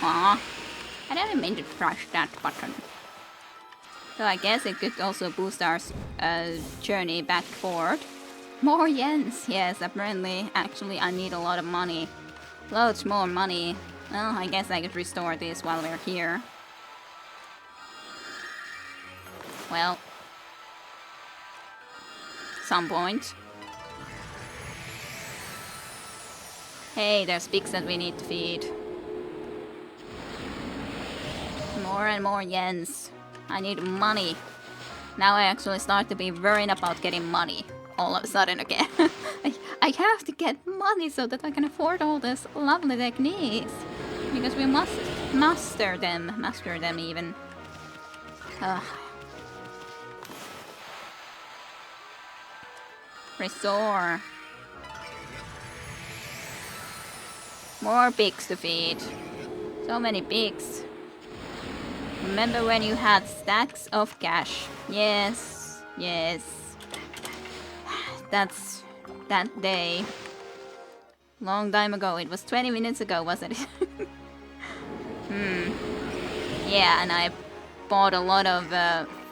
Aw. I didn't mean to press that button. So I guess it could also boost our journey back forward. More yens! Yes, apparently. Actually, I need a lot of money. Loads more money. Well, I guess I could restore this while we're here. Well. Some point. Hey, there's pigs that we need to feed. More and more yens. I need money. Now I actually start to be worried about getting money. All of a sudden again. I have to get money so that I can afford all these lovely techniques. Because we must master them. Master them even. Restore. More pigs to feed. So many pigs. Remember when you had stacks of cash? Yes, yes. That's that day. Long time ago. It was 20 minutes ago, wasn't it? Yeah, and I bought a lot of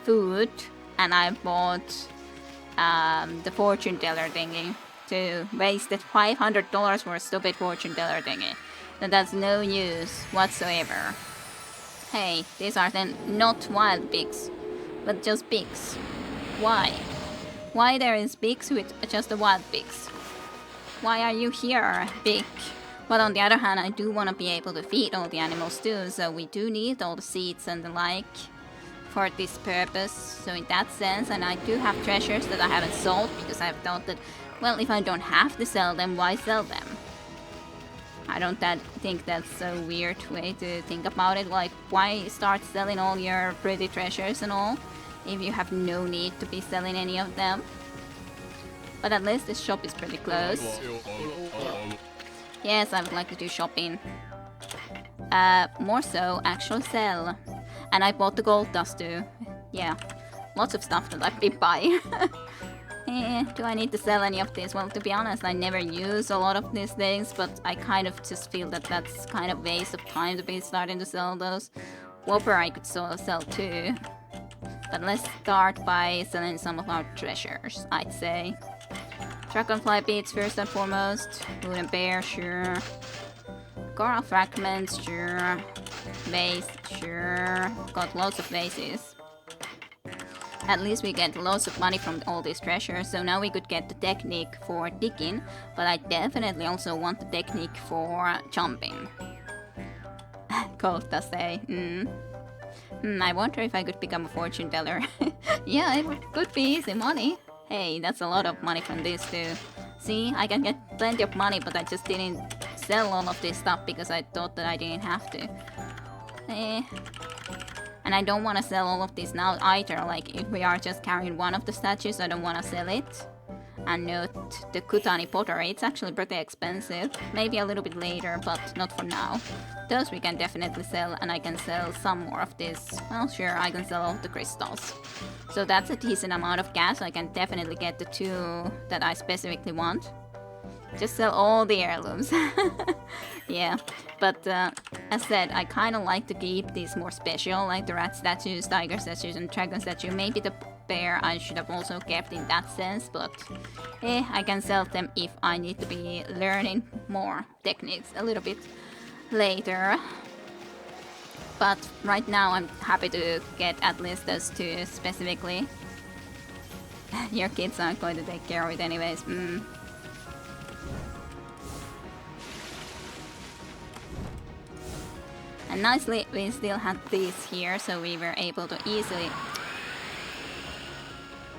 food, and I bought the fortune teller thingy. To wasted $500 for a stupid fortune teller thingy. That's no use whatsoever. Hey, these are then not wild pigs, but just pigs. Why? Why there is pigs with just the wild pigs? Why are you here, pig? But on the other hand, I do want to be able to feed all the animals too, so we do need all the seeds and the like for this purpose. So in that sense, and I do have treasures that I haven't sold because I've thought that, well, if I don't have to sell them, why sell them? I don't think that's a weird way to think about it. Like, why start selling all your pretty treasures and all if you have no need to be selling any of them? But at least this shop is pretty close. Yes, I would like to do shopping. More so, actually sell. And I bought the gold dust too. Yeah, lots of stuff that I've been buying. Do I need to sell any of this? Well, to be honest, I never use a lot of these things, but I kind of just feel that that's kind of waste of time to be starting to sell those. Whopper I could sell too. But let's start by selling some of our treasures, I'd say. Dragonfly beads first and foremost. Wooden bear, sure. Coral fragments, sure. Vase, sure. Got lots of vases. At least we get lots of money from all these treasures, so now we could get the technique for digging, but I definitely also want the technique for jumping. Gold does say. I wonder if I could become a fortune teller. Yeah, it could be easy money. Hey, that's a lot of money from this too. See, I can get plenty of money, but I just didn't sell all of this stuff because I thought that I didn't have to. And I don't want to sell all of this now either. Like, if we are just carrying one of the statues, I don't want to sell it. And note the Kutani pottery, it's actually pretty expensive. Maybe a little bit later, but not for now. Those we can definitely sell, and I can sell some more of this. Well, sure, I can sell all the crystals. So that's a decent amount of gas, so I can definitely get the two that I specifically want. Just sell all the heirlooms. Yeah, but as said, I kind of like to keep these more special, like the rat statues, tiger statues, and dragon statue. Maybe the bear I should have also kept in that sense, but I can sell them if I need to be learning more techniques a little bit later. But right now I'm happy to get at least those two specifically. Your kids aren't going to take care of it anyways. And nicely, we still had these here, so we were able to easily...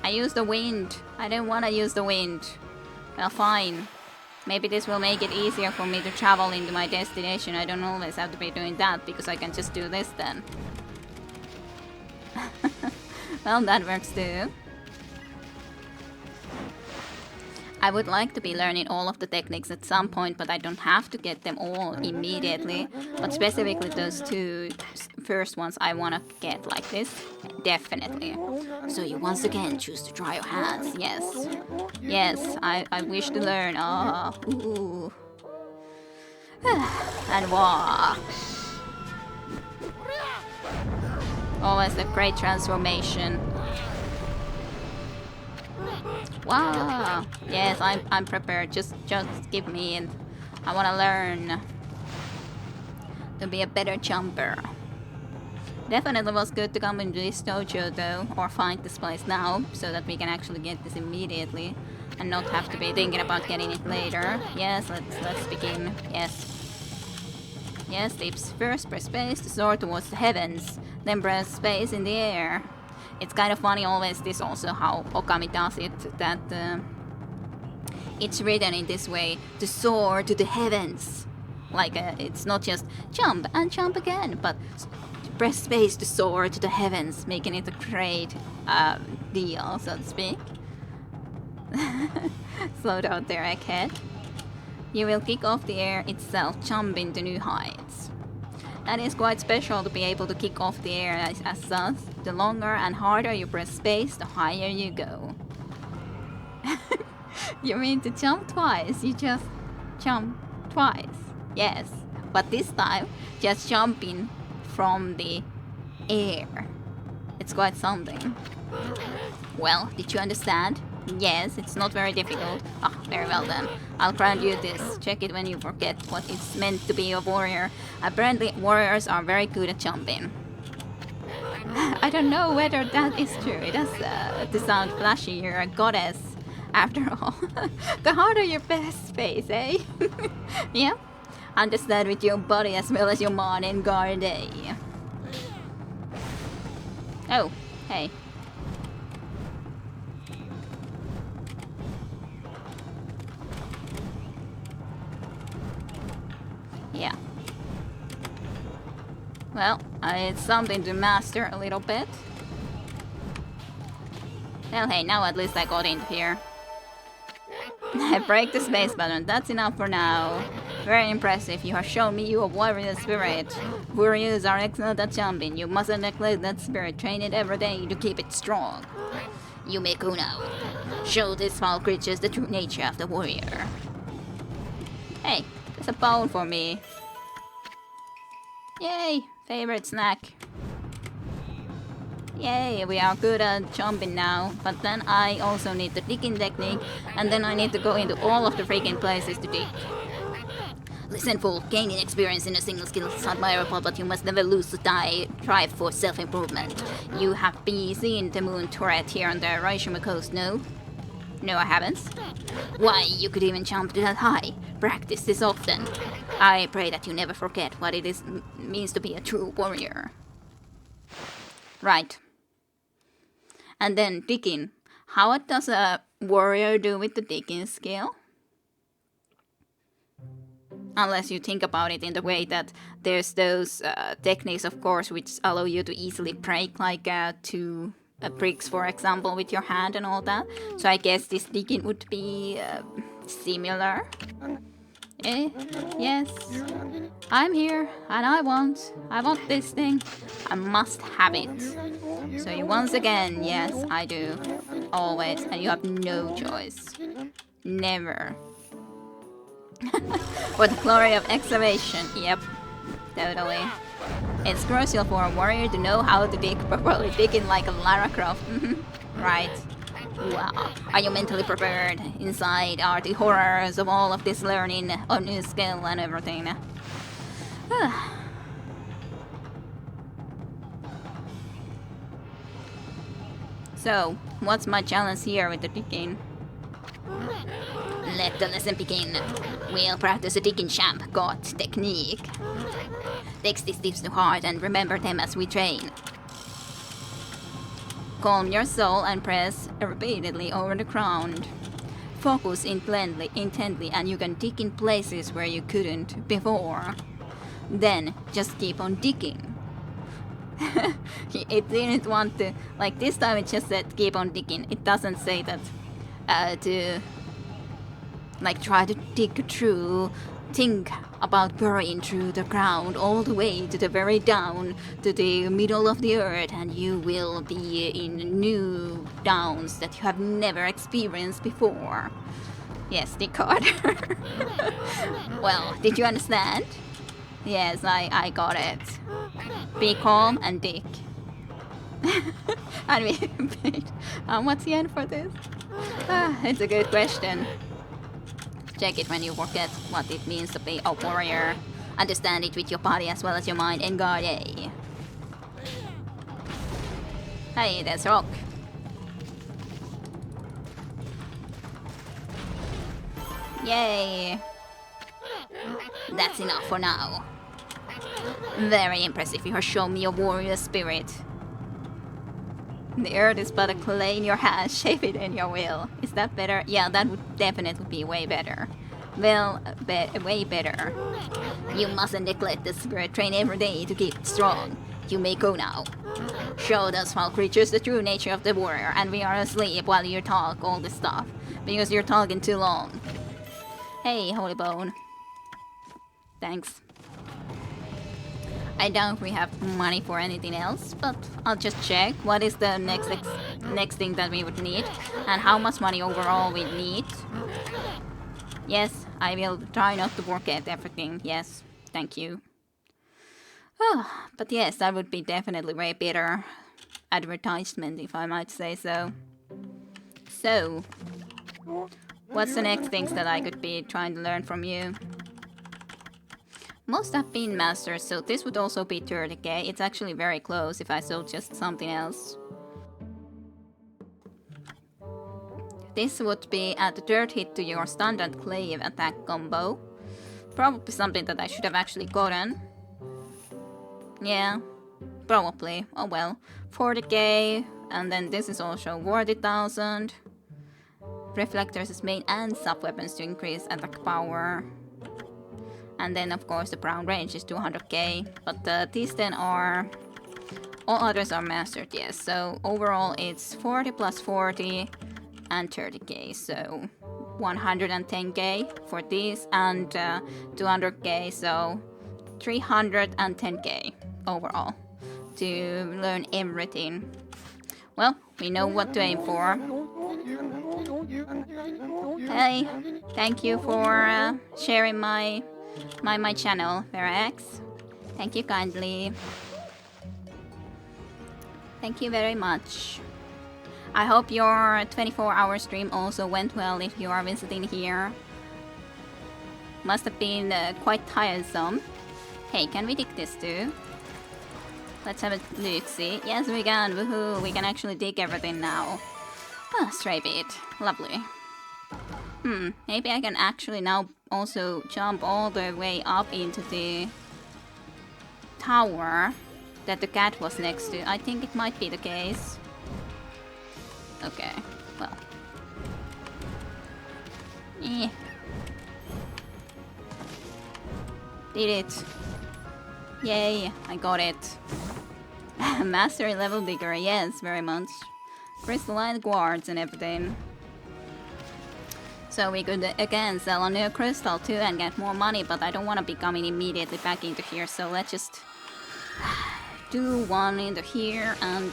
I used the wind. I didn't want to use the wind. Well, fine. Maybe this will make it easier for me to travel into my destination. I don't always have to be doing that, because I can just do this then. Well, that works too. I would like to be learning all of the techniques at some point, but I don't have to get them all immediately. But specifically those two first ones I want to get like this. Definitely. So you once again choose to try your hands. Yes. Yes, I wish to learn. Ah, ooh. And wah. Always a great transformation. Wow. Yes, I'm prepared. Just give me it. I wanna learn to be a better jumper. Definitely was good to come into this dojo though, or find this place now, so that we can actually get this immediately and not have to be thinking about getting it later. Yes, let's begin. Yes. Yes, tips. First press space to soar towards the heavens, then press space in the air. It's kind of funny always this also how Okami does it, that it's written in this way, to soar to the heavens. Like it's not just jump and jump again, but press space to soar to the heavens, making it a great deal, so to speak. Slow down there, egghead. You will kick off the air itself, jumping to new heights. That is quite special to be able to kick off the air as such. The longer and harder you press space, the higher you go. You mean to jump twice? You just jump twice. Yes, but this time, just jumping from the air. It's quite something. Well, did you understand? Yes, it's not very difficult. Ah, very well then. I'll grant you this. Check it when you forget what it's meant to be a warrior. Apparently, warriors are very good at jumping. I don't know whether that is true. It does to sound flashy. You're a goddess, after all. The harder your best space, eh? Yeah? Understand with your body as well as your mind and guard, eh? Oh, hey. Yeah. Well, it's something to master a little bit. Well, hey, now at least I got into here. Break the space button, that's enough for now. Very impressive, you have shown me your warrior spirit. Warriors are excellent at jumping. You mustn't neglect that spirit. Train it every day to keep it strong. Yume Kuno. Show these foul creatures the true nature of the warrior. Hey, there's a bone for me. Yay, favorite snack. Yay, we are good at jumping now, but then I also need the digging technique, and then I need to go into all of the freaking places to dig. Listen, fool, gaining experience in a single skill is admirable, but you must never lose the drive for self-improvement. You have seen the moon turret here on the Raishima coast, no? No, I haven't. Why, you could even jump that high. Practice this often. I pray that you never forget what it means to be a true warrior. Right. And then digging. How does a warrior do with the digging skill? Unless you think about it in the way that there's those techniques, of course, which allow you to easily break, like two bricks, for example, with your hand and all that. So I guess this digging would be similar. Yes. I'm here, and I want this thing. I must have it. So once again, yes, I do. Always, and you have no choice. Never. For the glory of excavation. Yep, totally. It's crucial for a warrior to know how to dig properly, digging like a Lara Croft. Right. Wow. Are you mentally prepared? Inside are the horrors of all of this learning, a new skill and everything. So, what's my challenge here with the digging? Let the lesson begin. We'll practice a digging champ god technique. Take these tips to heart and remember them as we train. Calm your soul and press repeatedly over the ground. Focus intently and you can dig in places where you couldn't before. Then just keep on digging. It didn't want to, like this time it just said keep on digging. It doesn't say that to like try to dig through, think about burying through the ground all the way to the very down to the middle of the earth, and you will be in new downs that you have never experienced before. Yes, dig harder. Well, did you understand? Yes, I got it. Be calm and dig. And we paid how much yen for this? It's a good question. Check it when you forget what it means to be a warrior. Understand it with your body as well as your mind and God, yay. Hey, there's Rock. Yay. That's enough for now. Very impressive, you have shown me a warrior spirit. The earth is but a clay in your hands, shape it in your will. Is that better? Yeah, that would definitely be way better. Well, way better. You mustn't neglect the spirit. Train every day to keep it strong. You may go now. Show the small creatures the true nature of the warrior, and we are asleep while you talk all this stuff. Because you're talking too long. Hey, Holy Bone. Thanks. I doubt we have money for anything else, but I'll just check what is the next thing that we would need and how much money overall we need. Yes, I will try not to forget everything. Yes, thank you. Oh, but yes, that would be definitely way better advertisement, if I might say so. So, what's the next things that I could be trying to learn from you? Most have been masters, so this would also be 30k. It's actually very close if I sold just something else. This would be at the third hit to your standard clave attack combo. Probably something that I should have actually gotten. Yeah, probably. Oh well. 40k, and then this is also 40,000. Reflectors is main and sub weapons to increase attack power. And then of course the brown range is 200k, but these then are... all others are mastered, yes. So overall it's 40 plus 40 and 30k, so 110k for these and 200k, so 310k overall to learn everything. Well, we know what to aim for. Hey, thank you for sharing my channel, Verax. Thank you kindly. Thank you very much. I hope your 24-hour stream also went well if you are visiting here. Must have been quite tiresome. Hey, can we dig this too? Let's have a look-see. Yes, we can. Woohoo! We can actually dig everything now. Ah, stray bit. Lovely. Maybe I can actually now also jump all the way up into the tower that the cat was next to. I think it might be the case. Okay, well. Did it. Yay, I got it. Mastery level digger, yes, very much. Crystalline quartz and everything. So we could again sell a new crystal too and get more money, but I don't want to be coming immediately back into here, so let's just do one into here and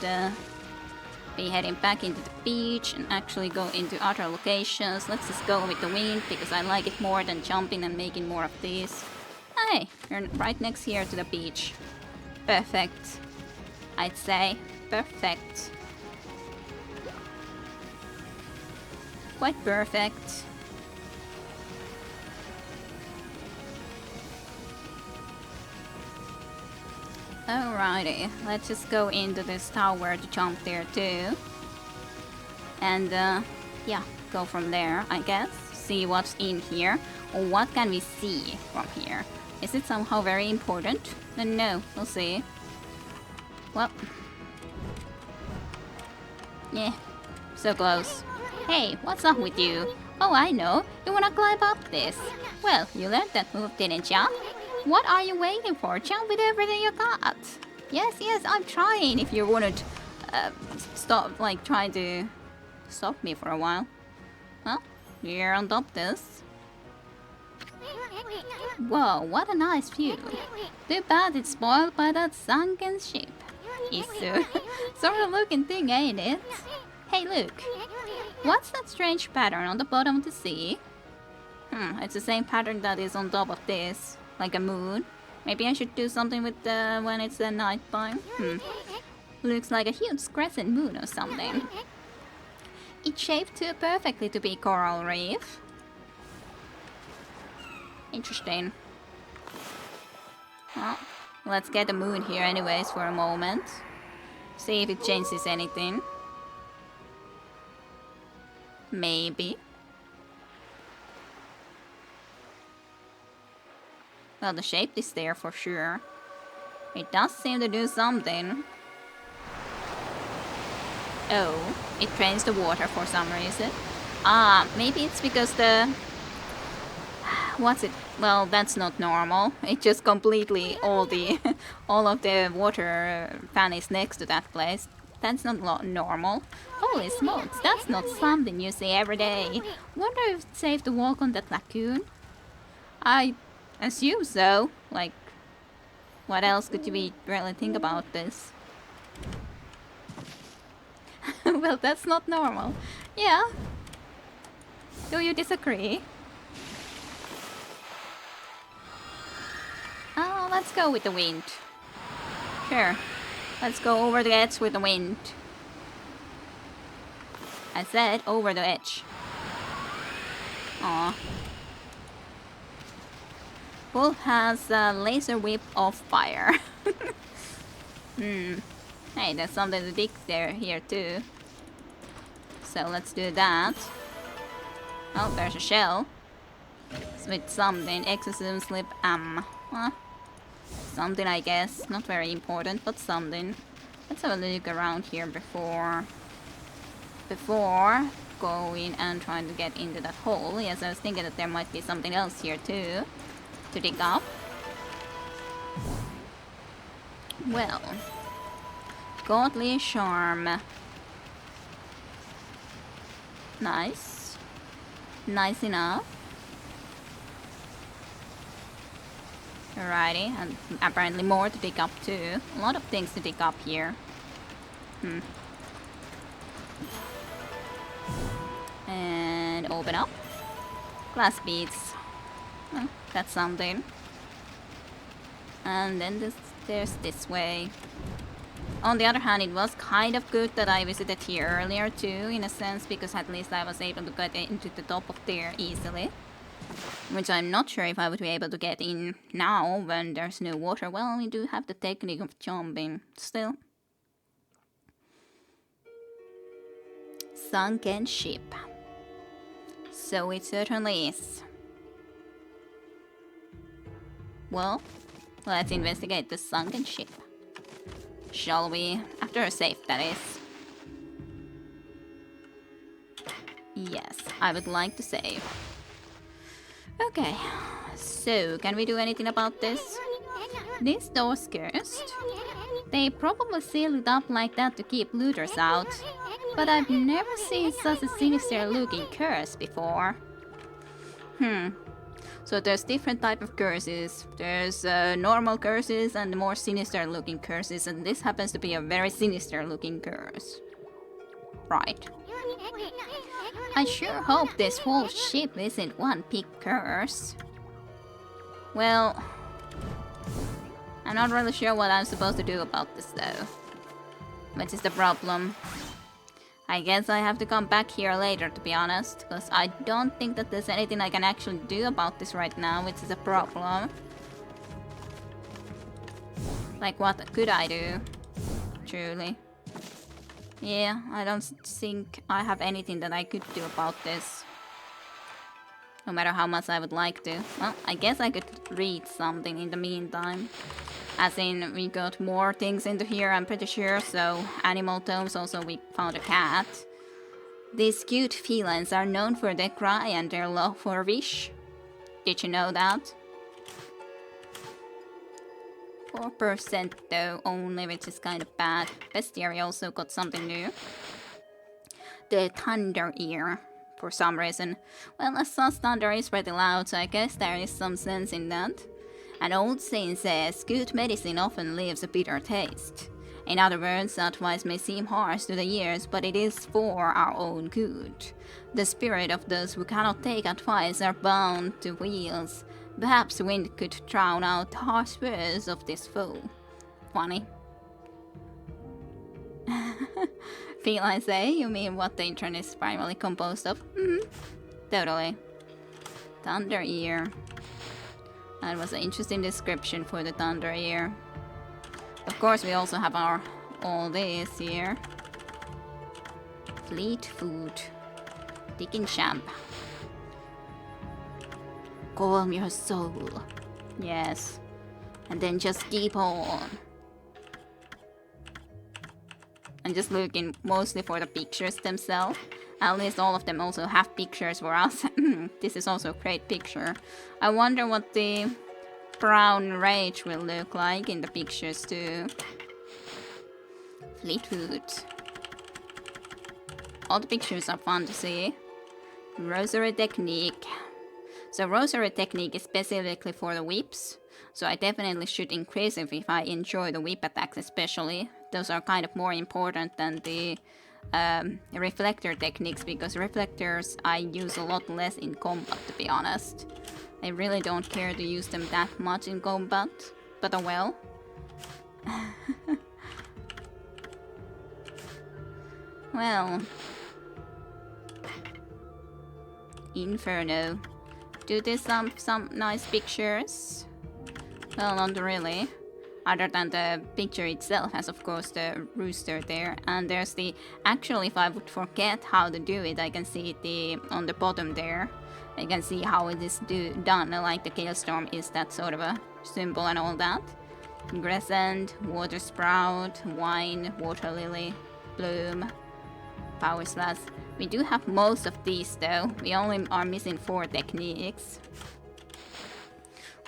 be heading back into the beach and actually go into other locations. Let's just go with the wind because I like it more than jumping and making more of these. Hey, you're right next here to the beach. Perfect. I'd say perfect. Quite perfect. Alrighty, let's just go into this tower to jump there too. And yeah, go from there, I guess. See what's in here. Or what can we see from here? Is it somehow very important? Then no, we'll see. Well. Yeah, so close. Hey, what's up with you? Oh, I know. You wanna climb up this? Well, you learned that move, didn't ya? What are you waiting for? Jump with everything you got. Yes, yes, I'm trying. If you wouldn't stop, like, trying to stop me for a while. Well, you're on top of this. Whoa, what a nice view. Too bad it's spoiled by that sunken ship. Isu. Sort of looking thing, ain't it? Hey, look. What's that strange pattern on the bottom of the sea? It's the same pattern that is on top of this. Like a moon. Maybe I should do something with when it's night time. Looks like a huge crescent moon or something. It's shaped too perfectly to be coral reef. Interesting. Well, let's get the moon here anyways for a moment. See if it changes anything. Maybe. Well, the shape is there for sure. It does seem to do something. Oh, it drains the water for some reason. Ah, maybe it's because the... What's it? Well, that's not normal. It just completely all the all of the water fan is next to that place. That's not normal. Holy smokes, that's not something you see every day. Wonder if it's safe to walk on that lagoon? I assume so. Like, what else could you really think about this? Well, that's not normal. Yeah. Do you disagree? Oh, let's go with the wind. Sure. Let's go over the edge with the wind. I said over the edge. Aw. Wolf has a laser whip of fire. Hey, there's something to dig here too. So let's do that. Oh, there's a shell. With something. Exosome slip something, I guess. Not very important, but something. Let's have a look around here before going and trying to get into that hole. Yes, I was thinking that there might be something else here too to dig up. Well, godly charm. Nice. Nice enough. Alrighty, and apparently more to dig up too. A lot of things to dig up here. And open up. Glass beads. Well, that's something. And then there's this way. On the other hand, it was kind of good that I visited here earlier too, in a sense, because at least I was able to get into the top of there easily. Which I'm not sure if I would be able to get in now when there's no water. Well, we do have the technique of jumping still. Sunken ship. So it certainly is. Well, let's investigate the sunken ship. Shall we? After a save, that is. Yes, I would like to save. Okay, so can we do anything about this? This door's cursed. They probably sealed it up like that to keep looters out. But I've never seen such a sinister looking curse before. So there's different type of curses. There's normal curses and more sinister looking curses, and this happens to be a very sinister looking curse. Right. I sure hope this whole ship isn't one big curse. Well, I'm not really sure what I'm supposed to do about this though. Which is the problem. I guess I have to come back here later, to be honest, because I don't think that there's anything I can actually do about this right now, which is a problem. Like, what could I do? Truly. Yeah, I don't think I have anything that I could do about this. No matter how much I would like to. Well, I guess I could read something in the meantime. As in, we got more things into here, I'm pretty sure. So, animal tomes, also we found a cat. These cute felines are known for their cry and their love for fish. Did you know that? 4% though only, which is kind of bad. Bestiary also got something new. The thunder ear, for some reason. Well, I saw thunder is pretty loud, so I guess there is some sense in that. An old saying says, good medicine often leaves a bitter taste. In other words, advice may seem harsh to the ears, but it is for our own good. The spirit of those who cannot take advice are bound to wheels. Perhaps wind could drown out the harsh words of this foe. Funny. Feel I say? You mean what the internet is primarily composed of? Totally. Thunder Ear. That was an interesting description for the Thunder Ear. Of course, we also have our all this here. Fleet Food. Digging Champ. Calm your soul. Yes. And then just keep on. I'm just looking mostly for the pictures themselves. At least all of them also have pictures for us. This is also a great picture. I wonder what the brown rage will look like in the pictures too. Fleetwood. All the pictures are fun to see. Rosary Technique. So Rosary Technique is specifically for the whips. So I definitely should increase it if I enjoy the whip attacks especially. Those are kind of more important than the reflector techniques, because reflectors I use a lot less in combat, to be honest. I really don't care to use them that much in combat, but oh well. Well. Inferno. Do this some nice pictures? Well, not really. Other than the picture itself has of course the rooster there, and there's the actually, if I would forget how to do it, I can see the on the bottom there. I can see how it is done, like the Kailstorm is that sort of a symbol and all that. Crescent, Water Sprout, Wine, Water Lily, Bloom, Power Slash. We do have most of these though, we only are missing 4 techniques.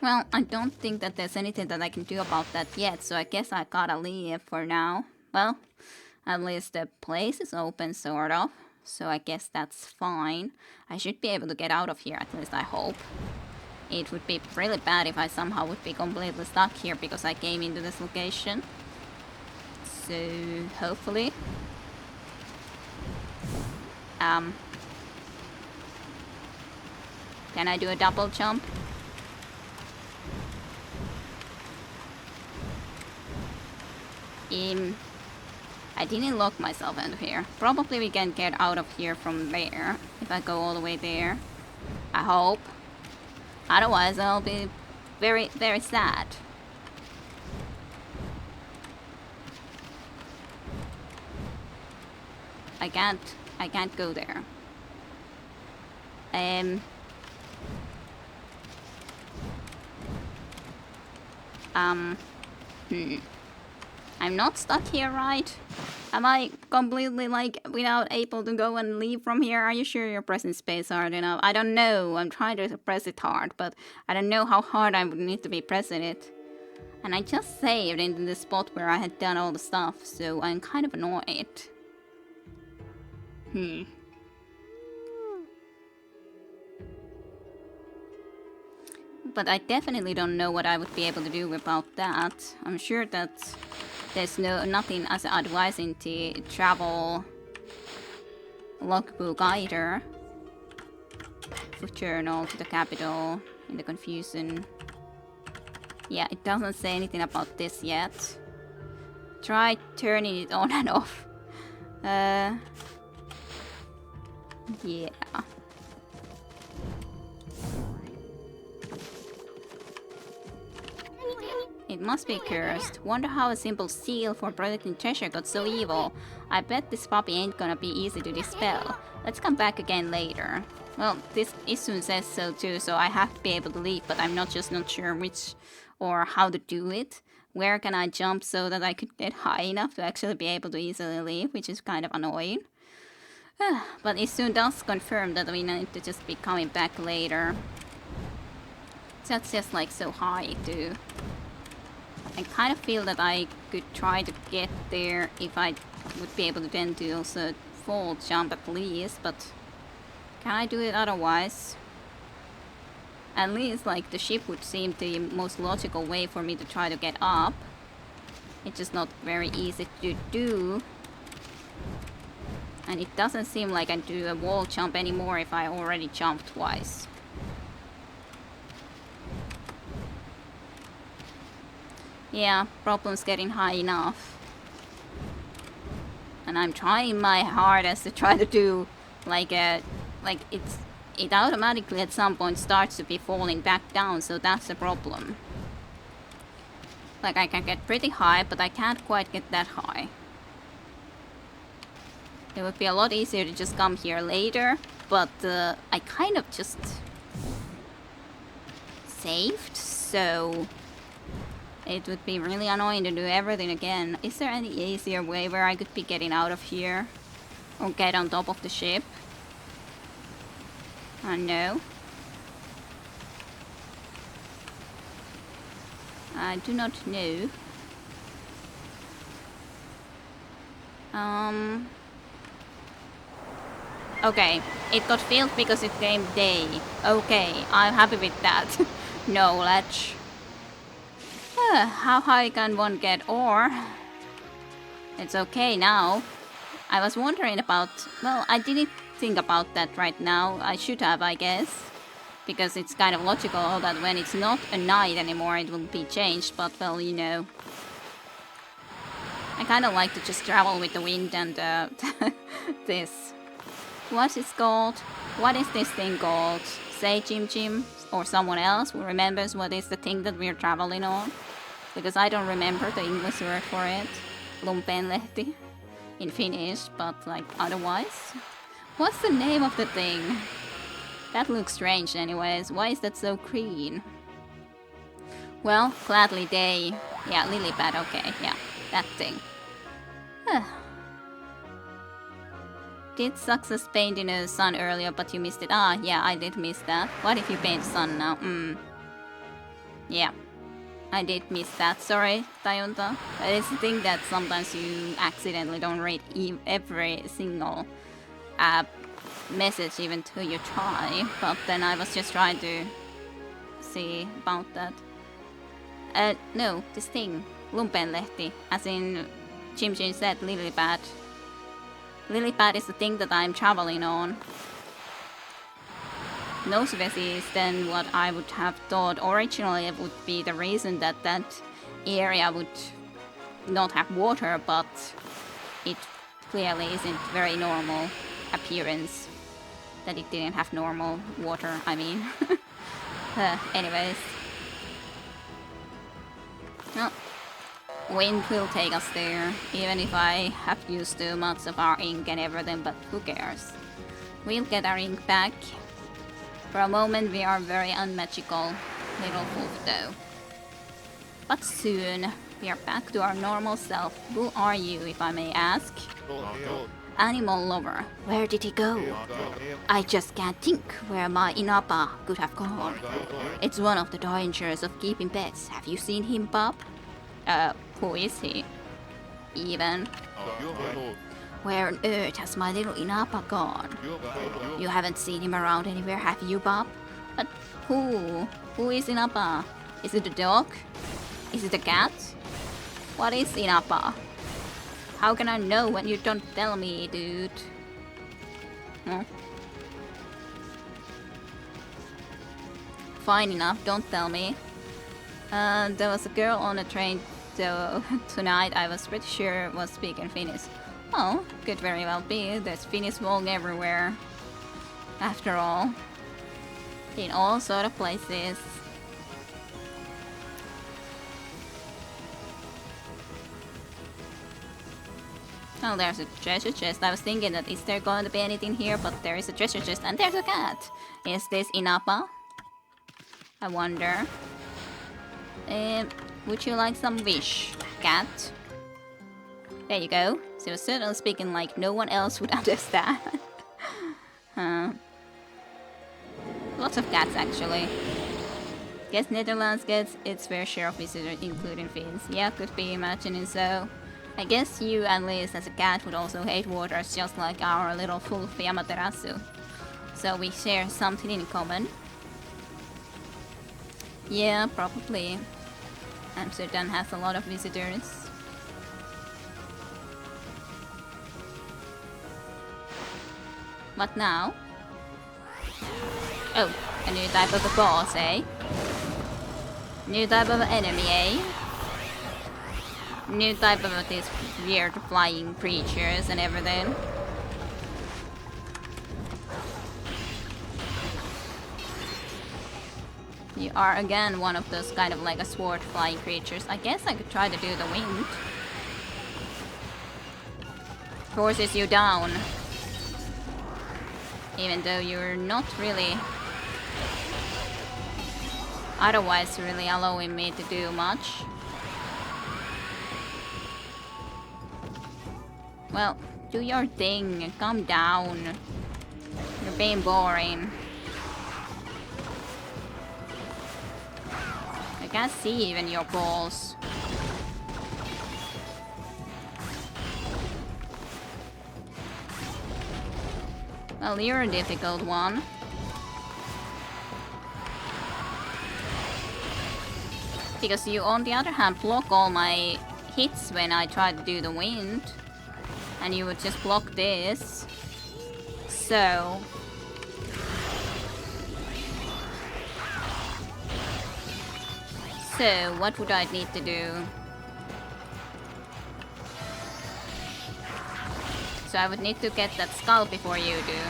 Well, I don't think that there's anything that I can do about that yet, so I guess I gotta leave for now. Well, at least the place is open, sort of, so I guess that's fine. I should be able to get out of here, at least I hope. It would be really bad if I somehow would be completely stuck here because I came into this location. So, hopefully. Can I do a double jump? I didn't lock myself into here. Probably we can get out of here from there if I go all the way there. I hope. Otherwise I'll be very, very sad. I can't go there. I'm not stuck here, right? Am I completely, like, without able to go and leave from here? Are you sure you're pressing space hard enough? I don't know. I'm trying to press it hard, but I don't know how hard I would need to be pressing it. And I just saved into the spot where I had done all the stuff, so I'm kind of annoyed. But I definitely don't know what I would be able to do about that. I'm sure that there's nothing as advising the travel logbook either. Food journal to the capital in the confusion. Yeah, it doesn't say anything about this yet. Try turning it on and off. Yeah. It must be cursed. Wonder how a simple seal for protecting treasure got so evil. I bet this puppy ain't gonna be easy to dispel. Let's come back again later. Well, this Isun says so too, so I have to be able to leave, but I'm not sure which or how to do it. Where can I jump so that I could get high enough to actually be able to easily leave, which is kind of annoying. But Isun does confirm that we need to just be coming back later. That's just like so high too. I kind of feel that I could try to get there if I would be able to then do also full jump at least, but can I do it otherwise? At least like the ship would seem the most logical way for me to try to get up. It's just not very easy to do. And it doesn't seem like I do a wall jump anymore if I already jumped twice. Yeah, problem's getting high enough. And I'm trying my hardest to try to do like it automatically at some point starts to be falling back down, so that's the problem. Like I can get pretty high, but I can't quite get that high. It would be a lot easier to just come here later, but I kind of just saved, so it would be really annoying to do everything again. Is there any easier way where I could be getting out of here? Or get on top of the ship? No. I do not know. Okay, it got filled because it came day. Okay, I'm happy with that. Knowledge. How high can one get ore? It's okay now. I was wondering about... Well, I didn't think about that right now. I should have, I guess. Because it's kind of logical that when it's not a night anymore, it will be changed. But, well, you know. I kind of like to just travel with the wind and this. What is called? What is this thing called? Say Jim Jim or someone else who remembers what is the thing that we're traveling on? Because I don't remember the English word for it. Lumpenlehti in Finnish, but like otherwise. What's the name of the thing? That looks strange anyways. Why is that so green? Well, gladly day. Yeah, lily pad, okay, yeah, that thing. Did success paint in the sun earlier, but you missed it? Ah, yeah, I did miss that. What if you paint sun now? Yeah, I did miss that. Sorry, Tayunta. But it's the thing that sometimes you accidentally don't read every single message even till you try. But then I was just trying to see about that. No, this thing. Lumpenlehti. As in, Jim Jim said, lily pad. Lily pad is the thing that I'm traveling on. Nosevesi is then what I would have thought originally it would be the reason that that area would not have water, but it clearly isn't very normal appearance. That it didn't have normal water, I mean. Anyways. No. Wind will take us there, even if I have used too much of our ink and everything, but who cares? We'll get our ink back. For a moment we are very unmagical little wolf though. But soon, we are back to our normal self. Who are you, if I may ask? Animal lover. Where did he go? I just can't think where my Inapa could have gone. It's one of the dangers of keeping pets. Have you seen him, Bob? Who is he? Even. Where on earth has my little Inapa gone? You haven't seen him around anywhere, have you, Bob? But who? Who is Inapa? Is it a dog? Is it a cat? What is Inapa? How can I know when you don't tell me, dude? Huh? Fine enough, don't tell me. There was a girl on a train tonight I was pretty sure was speaking Finnish. Oh, could very well be. There's Finnish folk everywhere. After all. In all sort of places. Oh, there's a treasure chest. I was thinking that is there going to be anything here, but there is a treasure chest and there's a cat. Is this Inapa? I wonder. Would you like some wish, cat? There you go. She was certainly speaking like no one else would understand. Lots of cats, actually. Guess Netherlands gets its fair share of visitors, including Finns. Yeah, could be imagining so. I guess you, at least as a cat, would also hate waters just like our little Fulfi Amaterasu. So we share something in common. Yeah, probably. Amsterdam has a lot of visitors. What now? Oh, a new type of a boss, eh? New type of enemy, eh? new type of these weird flying creatures and everything. You are again one of those kind of like a sword flying creatures. I guess I could try to do the wind. Forces you down. Even though you're not really otherwise really allowing me to do much. Well, do your thing and calm down. You're being boring. I can't see even your balls. Well, you're a difficult one. Because you, on the other hand, block all my hits when I try to do the wind. And you would just block this. So... So, what would I need to do? So I would need to get that skull before you do.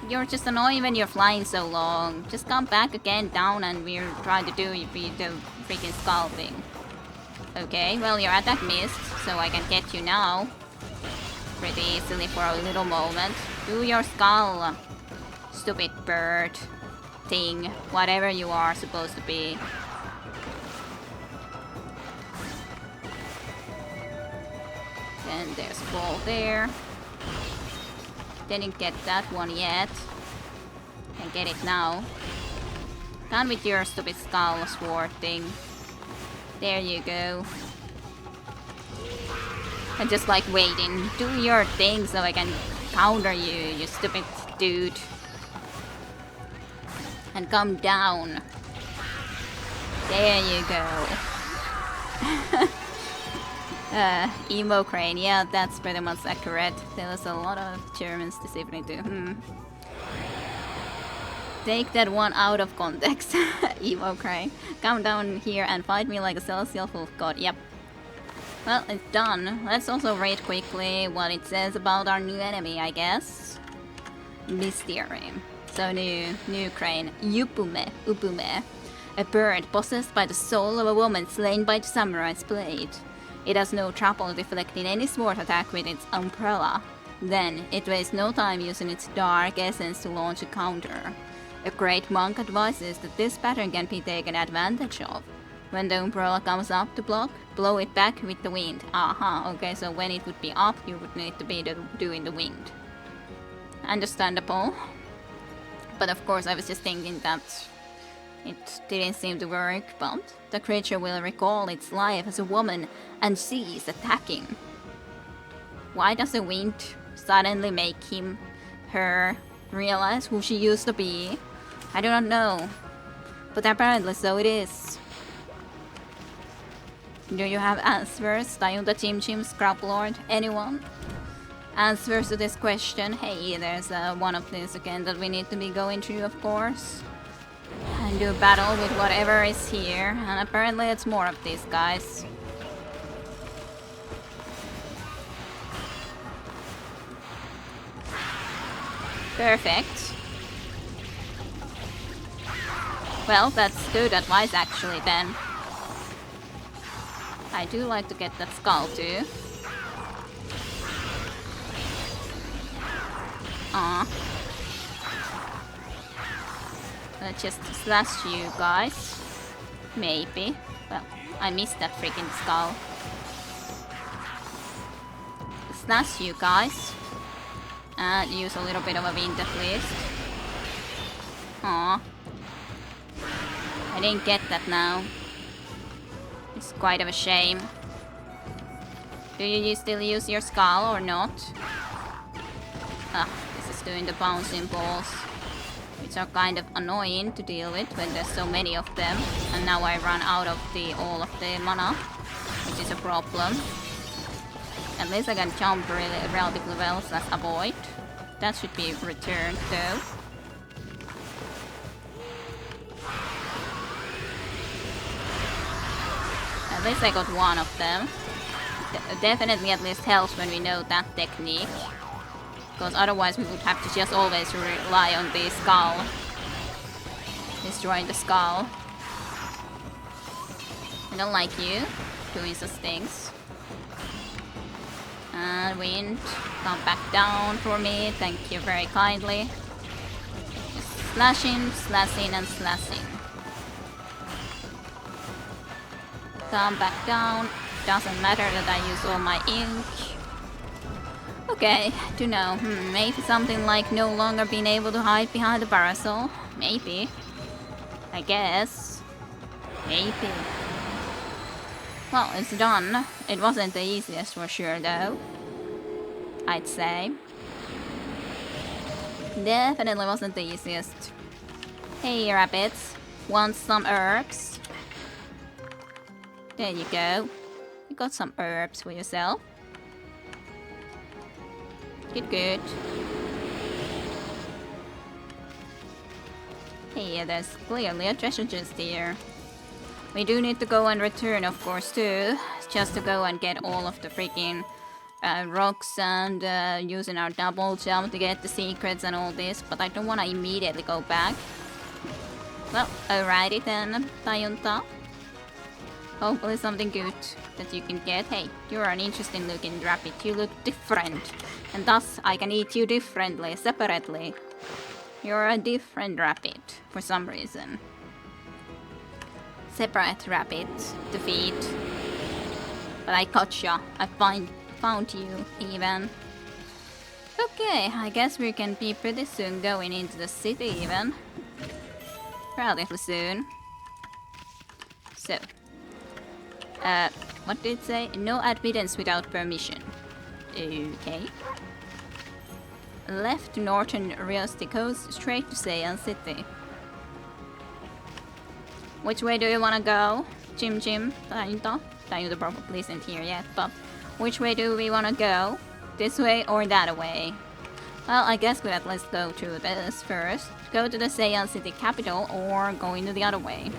You're just annoying when you're flying so long. Just come back again down and we're trying to do the freaking skull thing. Okay, well your attack missed, so I can get you now. Pretty easily for a little moment. Do your skull. Stupid bird. Thing. Whatever you are supposed to be. And there's a ball there. Didn't get that one yet. Can get it now. Done with your stupid skull sword thing. There you go. I'm just like waiting. Do your thing so I can counter you, you stupid dude. And come down. There you go. Emo crane, yeah, that's pretty much accurate. There was a lot of Germans this evening too. Take that one out of context. Emo crane. Come down here and fight me like a celestial full of god. Yep. Well, it's done. Let's also read quickly what it says about our new enemy, I guess. Mystery. So new crane. Upume. A bird possessed by the soul of a woman slain by the samurai's blade. It has no trouble deflecting any sword attack with its umbrella. Then, it wastes no time using its dark essence to launch a counter. A great monk advises that this pattern can be taken advantage of. When the umbrella comes up to block, blow it back with the wind. Aha, okay, so when it would be up, you would need to be doing the wind. Understandable. But of course, I was just thinking that it didn't seem to work, but the creature will recall its life as a woman and cease attacking. Why does the wind suddenly make her realize who she used to be? I do not know, but apparently so it is. Do you have answers? Tayunda Chim Chim, Scrap Lord, anyone? Answers to this question? Hey, there's one of these again that we need to be going through, of course. And do battle with whatever is here. And apparently it's more of these guys. Perfect. Well, that's good advice actually then. I do like to get that skull too. Aw. Let's just slash you guys. Maybe. Well, I missed that freaking skull. Slash you guys. And use a little bit of a wind at least. Aw. I didn't get that now. It's quite of a shame. Do you still use your skull or not? Ah, this is doing the bouncing balls. Which are kind of annoying to deal with when there's so many of them. And now I run out of all of the mana. Which is a problem. At least I can jump relatively well slash avoid. That should be returned though. At least I got one of them. Definitely at least helps when we know that technique. Because otherwise we would have to just always rely on the skull. Destroying the skull. I don't like you doing such things. And wind, come back down for me. Thank you very kindly. Just slashing, slashing, and slashing. Come back down. Doesn't matter that I use all my ink. Okay, to know. Maybe something like no longer being able to hide behind the parasol. Maybe. I guess. Maybe. Well, it's done. It wasn't the easiest for sure though. I'd say. Definitely wasn't the easiest. Hey rabbits, want some herbs? There you go. You got some herbs for yourself. Good, good. Hey, there's clearly a treasure chest here. We do need to go and return, of course, too. Just to go and get all of the freaking rocks and using our double jump to get the secrets and all this. But I don't want to immediately go back. Well, alrighty then, Tayunta. Hopefully something good that you can get. Hey, you're an interesting looking rabbit. You look different. And thus, I can eat you differently, separately. You're a different rabbit, for some reason. Separate rabbit to feed. But I gotcha. I found you, even. Okay, I guess we can be pretty soon going into the city, even. Relatively soon. So. What did it say? No admittance without permission. Okay. Left northern Riosti coast, straight to Seian City. Which way do you wanna go? Jim, Tayunta? Tayunta probably isn't here yet, but which way do we wanna go? This way or that way? Well, I guess we'll at least go to this first. Go to the Seian City capital or go into the other way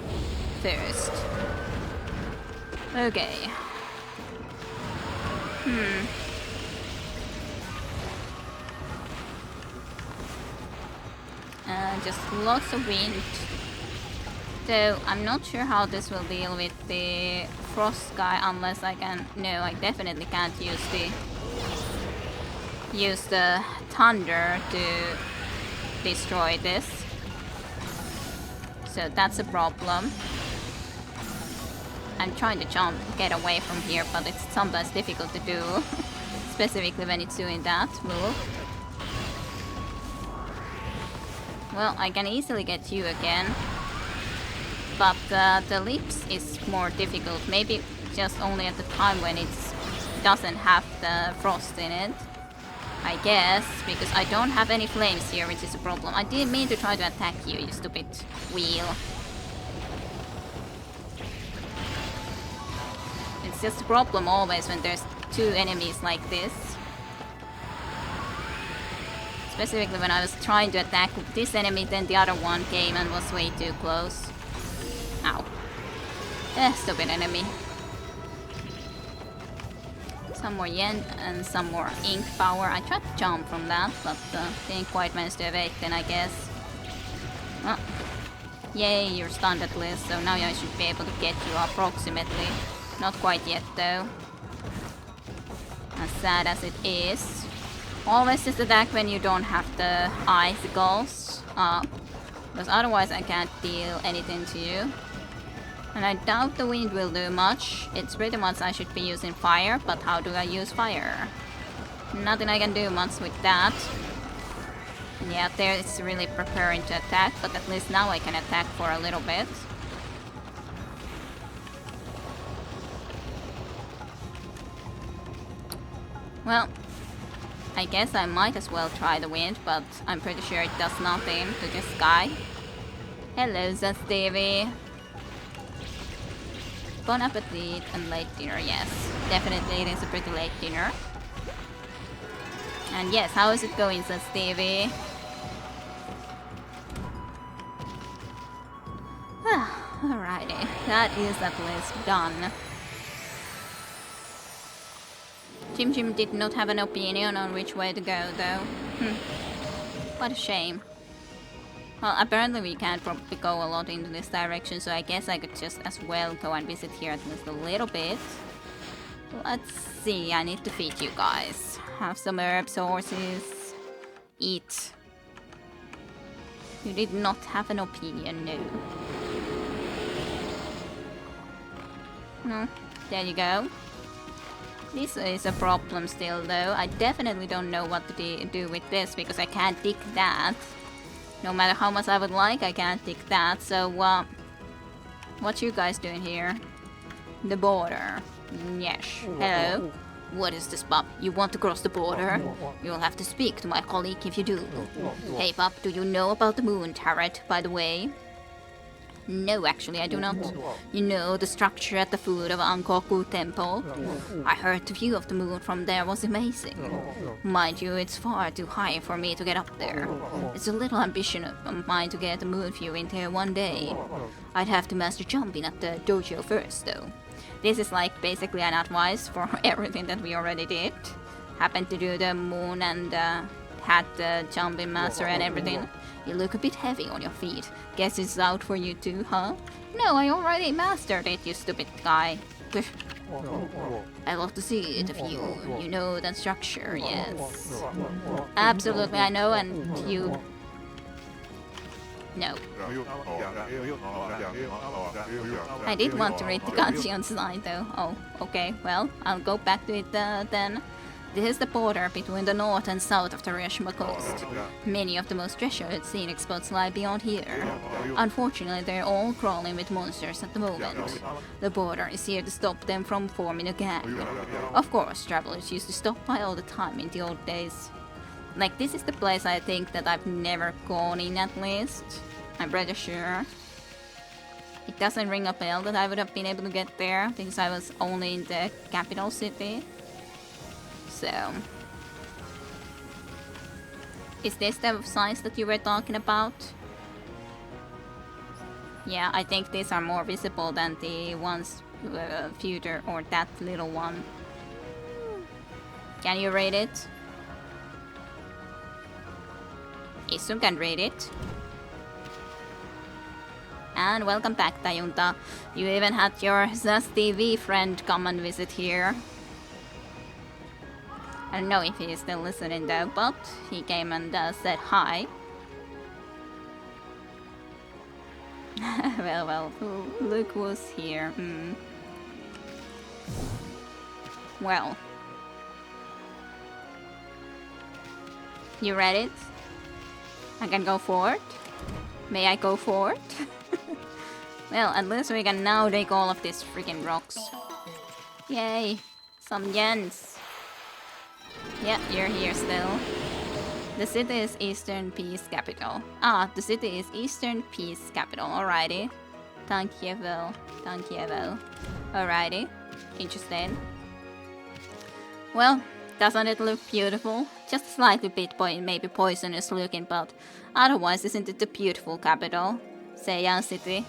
first. Okay. Just lots of wind. So I'm not sure how this will deal with the frost guy unless I can. No, I definitely can't use the thunder to destroy this. So that's a problem. I'm trying to get away from here, but it's sometimes difficult to do, specifically when it's doing that move. Well, I can easily get you again, but the lips is more difficult. Maybe just only at the time when it doesn't have the frost in it. I guess, because I don't have any flames here, which is a problem. I didn't mean to try to attack you, you stupid wheel. It's just a problem always when there's two enemies like this. Specifically when I was trying to attack this enemy, then the other one came and was way too close. Ow. Stupid enemy. Some more yen and some more ink power. I tried to jump from that, but didn't quite manage to evade then, I guess. Well, yay, you're stunned at least, so now I should be able to get you approximately. Not quite yet though. As sad as it is. Always just attack when you don't have the icicles up. Because otherwise I can't deal anything to you. And I doubt the wind will do much. It's pretty much I should be using fire, but how do I use fire? Nothing I can do much with that. Yeah, there it's really preparing to attack, but at least now I can attack for a little bit. Well, I guess I might as well try the wind, but I'm pretty sure it does nothing to this guy. Hello, Stevie. Bon appetit and late dinner, yes. Definitely it is a pretty late dinner. And yes, how is it going, Stevie? Alrighty, that is at least done. Jim Jim did not have an opinion on which way to go, though. What a shame. Well, apparently we can't probably go a lot into this direction, so I guess I could just as well go and visit here at least a little bit. Let's see, I need to feed you guys. Have some herbs, horses. Eat. You did not have an opinion, no. No, there you go. This is a problem still, though. I definitely don't know what to do with this, because I can't dig that. No matter how much I would like, I can't dig that. So, what you guys doing here? The border. Yes. Hello? What is this, pup? You want to cross the border? You'll have to speak to my colleague if you do. Hey, pup, do you know about the moon turret, by the way? No, actually, I do not. You know, the structure at the foot of Ankoku Temple? I heard the view of the moon from there was amazing. Mind you, it's far too high for me to get up there. It's a little ambition of mine to get the moon view in there one day. I'd have to master jumping at the dojo first, though. This is like basically an advice for everything that we already did. Happened to do the moon and had the jumping master and everything. You look a bit heavy on your feet. Guess it's out for you too, huh? No, I already mastered it, you stupid guy. I love to see it if you know that structure, yes. Absolutely, I know, and you... No. I did want to read the kanji on the side though. Oh, okay, well, I'll go back to it then. This is the border between the north and south of the Hiroshima coast. Many of the most treasured scenic spots lie beyond here. Unfortunately, they're all crawling with monsters at the moment. The border is here to stop them from forming a gang. Of course, travelers used to stop by all the time in the old days. Like, this is the place I think that I've never gone in, at least. I'm pretty sure. It doesn't ring a bell that I would have been able to get there, because I was only in the capital city. So... Is this the size that you were talking about? Yeah, I think these are more visible than the ones future, or that little one. Can you rate it? Isum can rate it. And welcome back, Tayunta. You even had your Zaz TV friend come and visit here. I don't know if he is still listening though, but he came and said hi. well, look who's here. Well. You read it? I can go forward? May I go forward? Well, at least we can now take all of these freaking rocks. Yay! Some yens! Yeah, you're here still. The city is Eastern Peace Capital. Ah, the city is Eastern Peace Capital. Alrighty. Dankjewel. Alrighty. Interesting. Well, doesn't it look beautiful? Just slightly bit maybe poisonous looking, but otherwise isn't it a beautiful capital? Seiyan City.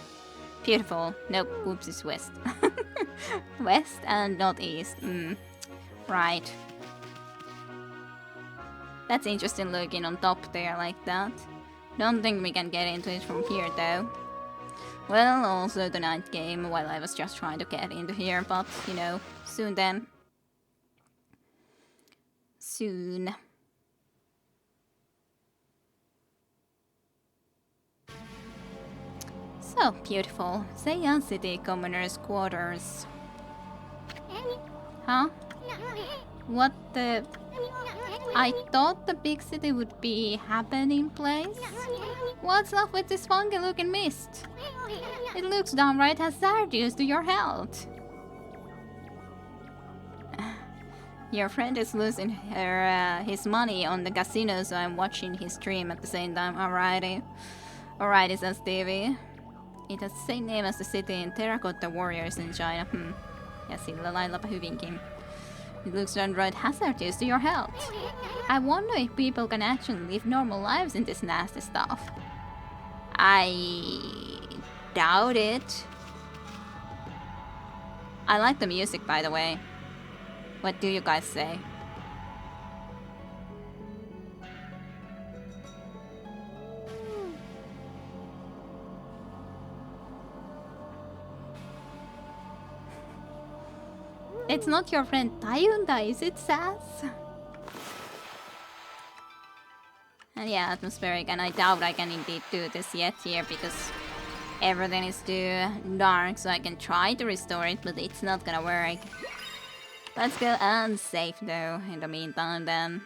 Beautiful. Nope, oops, it's west. West and not east. Right. That's interesting looking on top there like that. Don't think we can get into it from here though. Well, also the night game while I was just trying to get into here, but you know, soon then. Soon. So beautiful. Seiyan City Commoner's Quarters. Huh? What the... I thought the big city would be happening place? What's up with this funky looking mist? It looks downright hazardous to your health. Your friend is losing his money on the casino, so I'm watching his stream at the same time. Alrighty. Alrighty, says Stevie. It has the same name as the city in Terracotta Warriors in China. Ja sillä laillapa hyvinkin. It looks downright hazardous to your health. I wonder if people can actually live normal lives in this nasty stuff. I doubt it. I like the music, by the way. What do you guys say? It's not your friend Tayunda, is it, Sass? And yeah, atmospheric, and I doubt I can indeed do this yet here because everything is too dark, so I can try to restore it, but it's not gonna work. Let's go unsafe though, in the meantime then.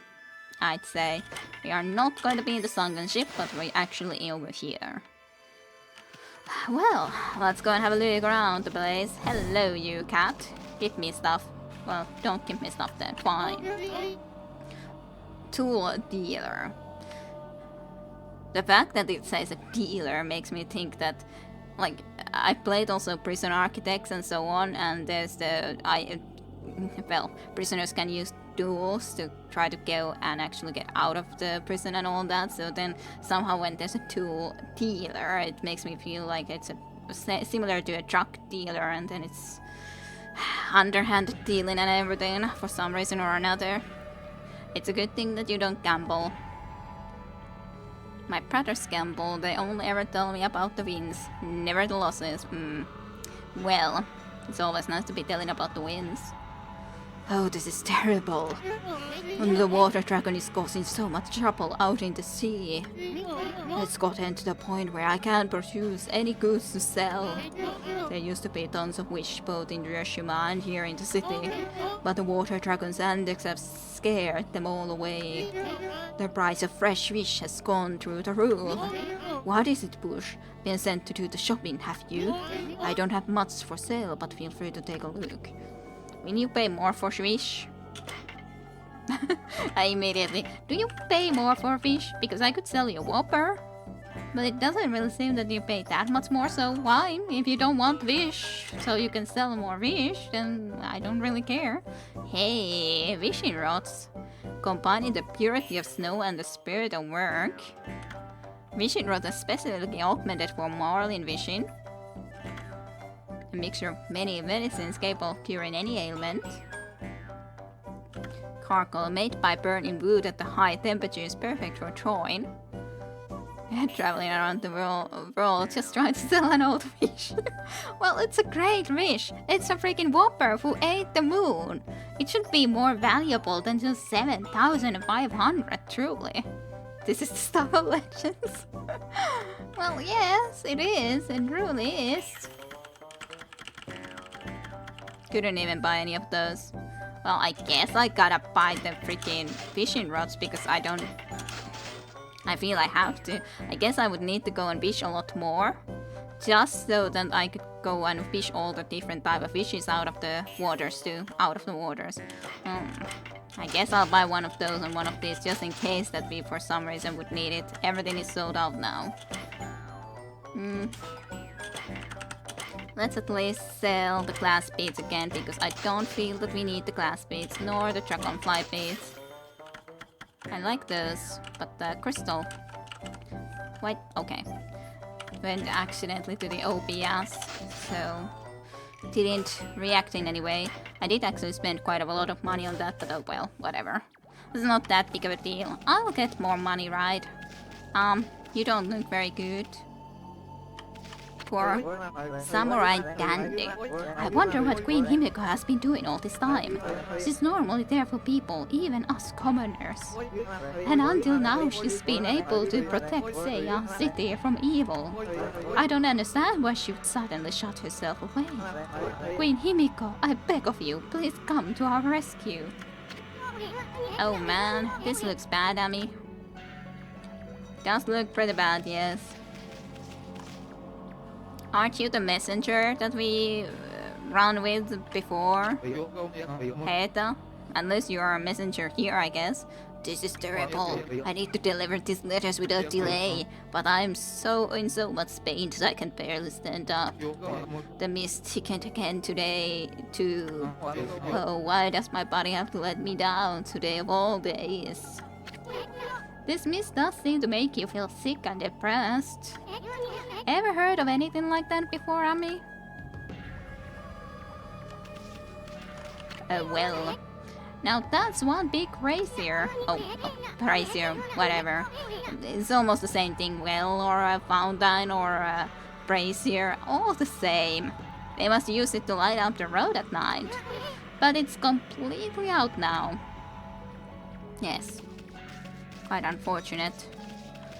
I'd say we are not going to be in the sunken ship, but we're actually over here. Well, let's go and have a look around the place. Hello, you cat. Give me stuff. Well, don't give me stuff then. Fine. Tool dealer. The fact that it says a dealer makes me think that, like, I've played also prison architects and so on, and there's well, prisoners can use tools to try to go and actually get out of the prison and all that. So then somehow when there's a tool dealer, it makes me feel like it's similar to a truck dealer, and then it's underhanded dealing and everything for some reason or another. It's a good thing that you don't gamble. My brothers gamble, they only ever tell me about the wins, never the losses. Well, it's always nice to be telling about the wins. Oh, this is terrible. The water dragon is causing so much trouble out in the sea. It's gotten to the point where I can't produce any goods to sell. There used to be tons of fish both in Hiroshima and here in the city, but the water dragon's antics have scared them all away. The price of fresh fish has gone through the roof. What is it, Bush? Been sent to do the shopping, have you? I don't have much for sale, but feel free to take a look. Will you pay more for fish? I immediately, do you pay more for fish? Because I could sell you a Whopper. But it doesn't really seem that you pay that much more, so why? If you don't want fish, so you can sell more fish, then I don't really care. Hey, fishing rods. Combining the purity of snow and the spirit of work. Fishing rods are specifically augmented for marlin fishing. A mixture of many medicines capable of curing any ailment. Charcoal made by burning wood at the high temperature is perfect for drawing. Traveling around the world just trying to sell an old fish. Well, it's a great fish. It's a freaking Whopper who ate the moon. It should be more valuable than just 7,500, truly. This is the stuff of legends. Well, yes, it is. It really is. Couldn't even buy any of those. Well, I guess I gotta buy the freaking fishing rods because I feel I have to. I guess I would need to go and fish a lot more. Just so that I could go and fish all the different type of fishes out of the waters too. I guess I'll buy one of those and one of these just in case that we for some reason would need it. Everything is sold out now. Let's at least sell the glass beads again because I don't feel that we need the glass beads nor the dragonfly beads. I like those, but the crystal. Wait, okay. Went accidentally to the OBS, so didn't react in any way. I did actually spend quite a lot of money on that, but oh well, whatever. It's not that big of a deal. I'll get more money, right? You don't look very good. Poor samurai dandy. I wonder what Queen Himiko has been doing all this time. She's normally there for people, even us commoners. And until now she's been able to protect Seiya City from evil. I don't understand why she would suddenly shut herself away. Queen Himiko, I beg of you, please come to our rescue. Oh man, this looks bad, Ami. Does look pretty bad, yes. Aren't you the messenger that we ran with before? Heta? Unless you are a messenger here, I guess. This is terrible. I need to deliver these letters without delay. But I'm in so much pain that I can barely stand up. The mist thickened again today, too. Oh, why does my body have to let me down today of all days? This mist does seem to make you feel sick and depressed. Ever heard of anything like that before, Ami? Oh well. Now that's one big brazier. Oh, brazier, whatever. It's almost the same thing. Well, or a fountain, or a brazier, all the same. They must use it to light up the road at night. But it's completely out now. Yes. Quite unfortunate.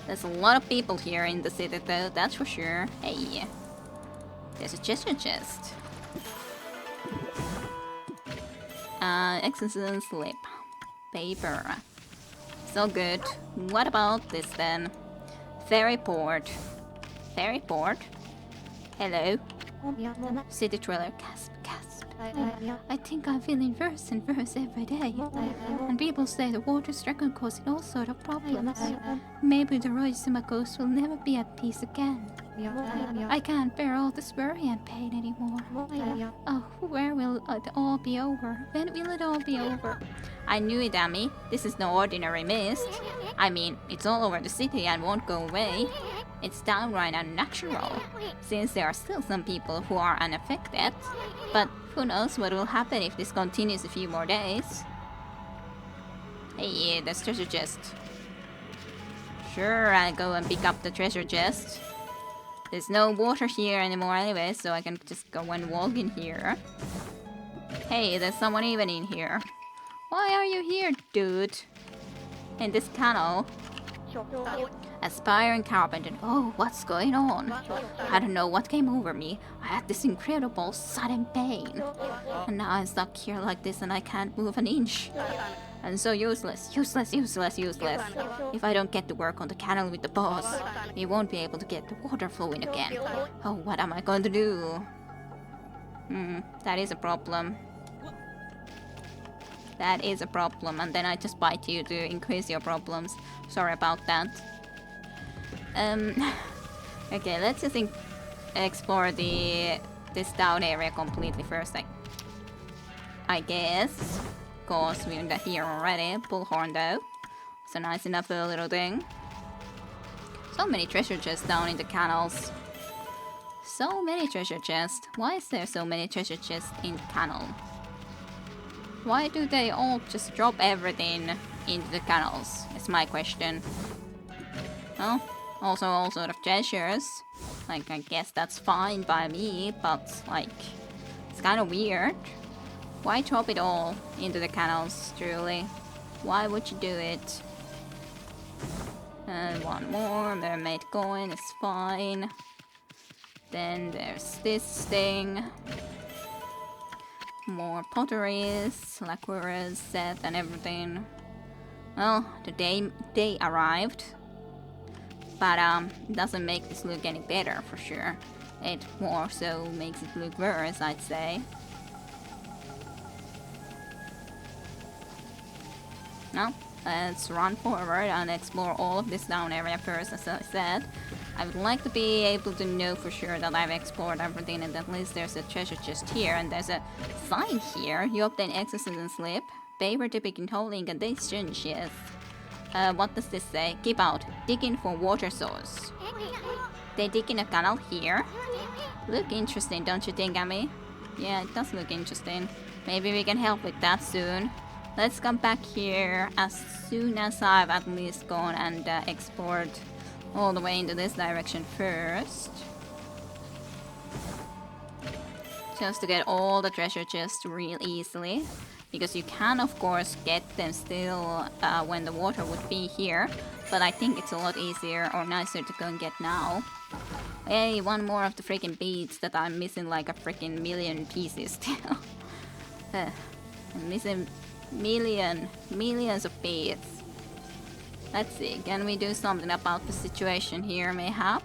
There's a lot of people here in the city though, that's for sure. Hey. There's a treasure chest. Exorcism slip. Paper. So good. What about this then? Ferry port. Ferry port? Hello? City trailer. Gasp, gasp. I think I'm feeling worse and worse every day. And people say the water dragon causing all sort of problems. Maybe the Roizuma coast will never be at peace again. I can't bear all this worry and pain anymore. Oh, where will it all be over? When will it all be over? I knew it, Ami. This is no ordinary mist. I mean, it's all over the city and won't go away. It's downright unnatural, since there are still some people who are unaffected. But who knows what will happen if this continues a few more days. Hey, there's treasure chest. Sure, I'll go and pick up the treasure chest. There's no water here anymore anyway, so I can just go and walk in here. Hey, there's someone even in here. Why are you here, dude? In this canal? Aspiring carpenter. Oh, what's going on? I don't know what came over me. I had this incredible sudden pain. And now I'm stuck here like this and I can't move an inch. And so useless, useless, useless, useless. If I don't get to work on the canal with the boss, we won't be able to get the water flowing again. Oh, what am I going to do? That is a problem. That is a problem, and then I just bite you to increase your problems. Sorry about that. Okay, let's just explore this down area completely first, I guess. Cause we're here already. Bullhorn though. It's a nice enough little thing. So many treasure chests down in the canals. So many treasure chests. Why is there so many treasure chests in the canal? Why do they all just drop everything into the canals? Is my question. Well, also all sort of treasures. Like, I guess that's fine by me, but like, it's kind of weird. Why drop it all into the canals, truly? Why would you do it? And one more, mermaid coin is fine. Then there's this thing. More potteries, lacquers set and everything. Well, the day arrived. But it doesn't make this look any better for sure. It more so makes it look worse, I'd say. Now, let's run forward and explore all of this down area first, as I said. I would like to be able to know for sure that I've explored everything and at least there's a treasure chest here and there's a sign here. You obtain exorcism slip. Paper to begin holding conditions, yes. What does this say? Keep out. Digging for water source. They dig in a canal here. Look interesting, don't you think, Ami? Yeah, it does look interesting. Maybe we can help with that soon. Let's come back here as soon as I've at least gone and explored all the way into this direction first. Just to get all the treasure chests real easily. Because you can of course get them still when the water would be here. But I think it's a lot easier or nicer to go and get now. Hey, one more of the freaking beads that I'm missing like a freaking million pieces still. I'm missing millions of beads. Let's see, can we do something about the situation here, mayhap?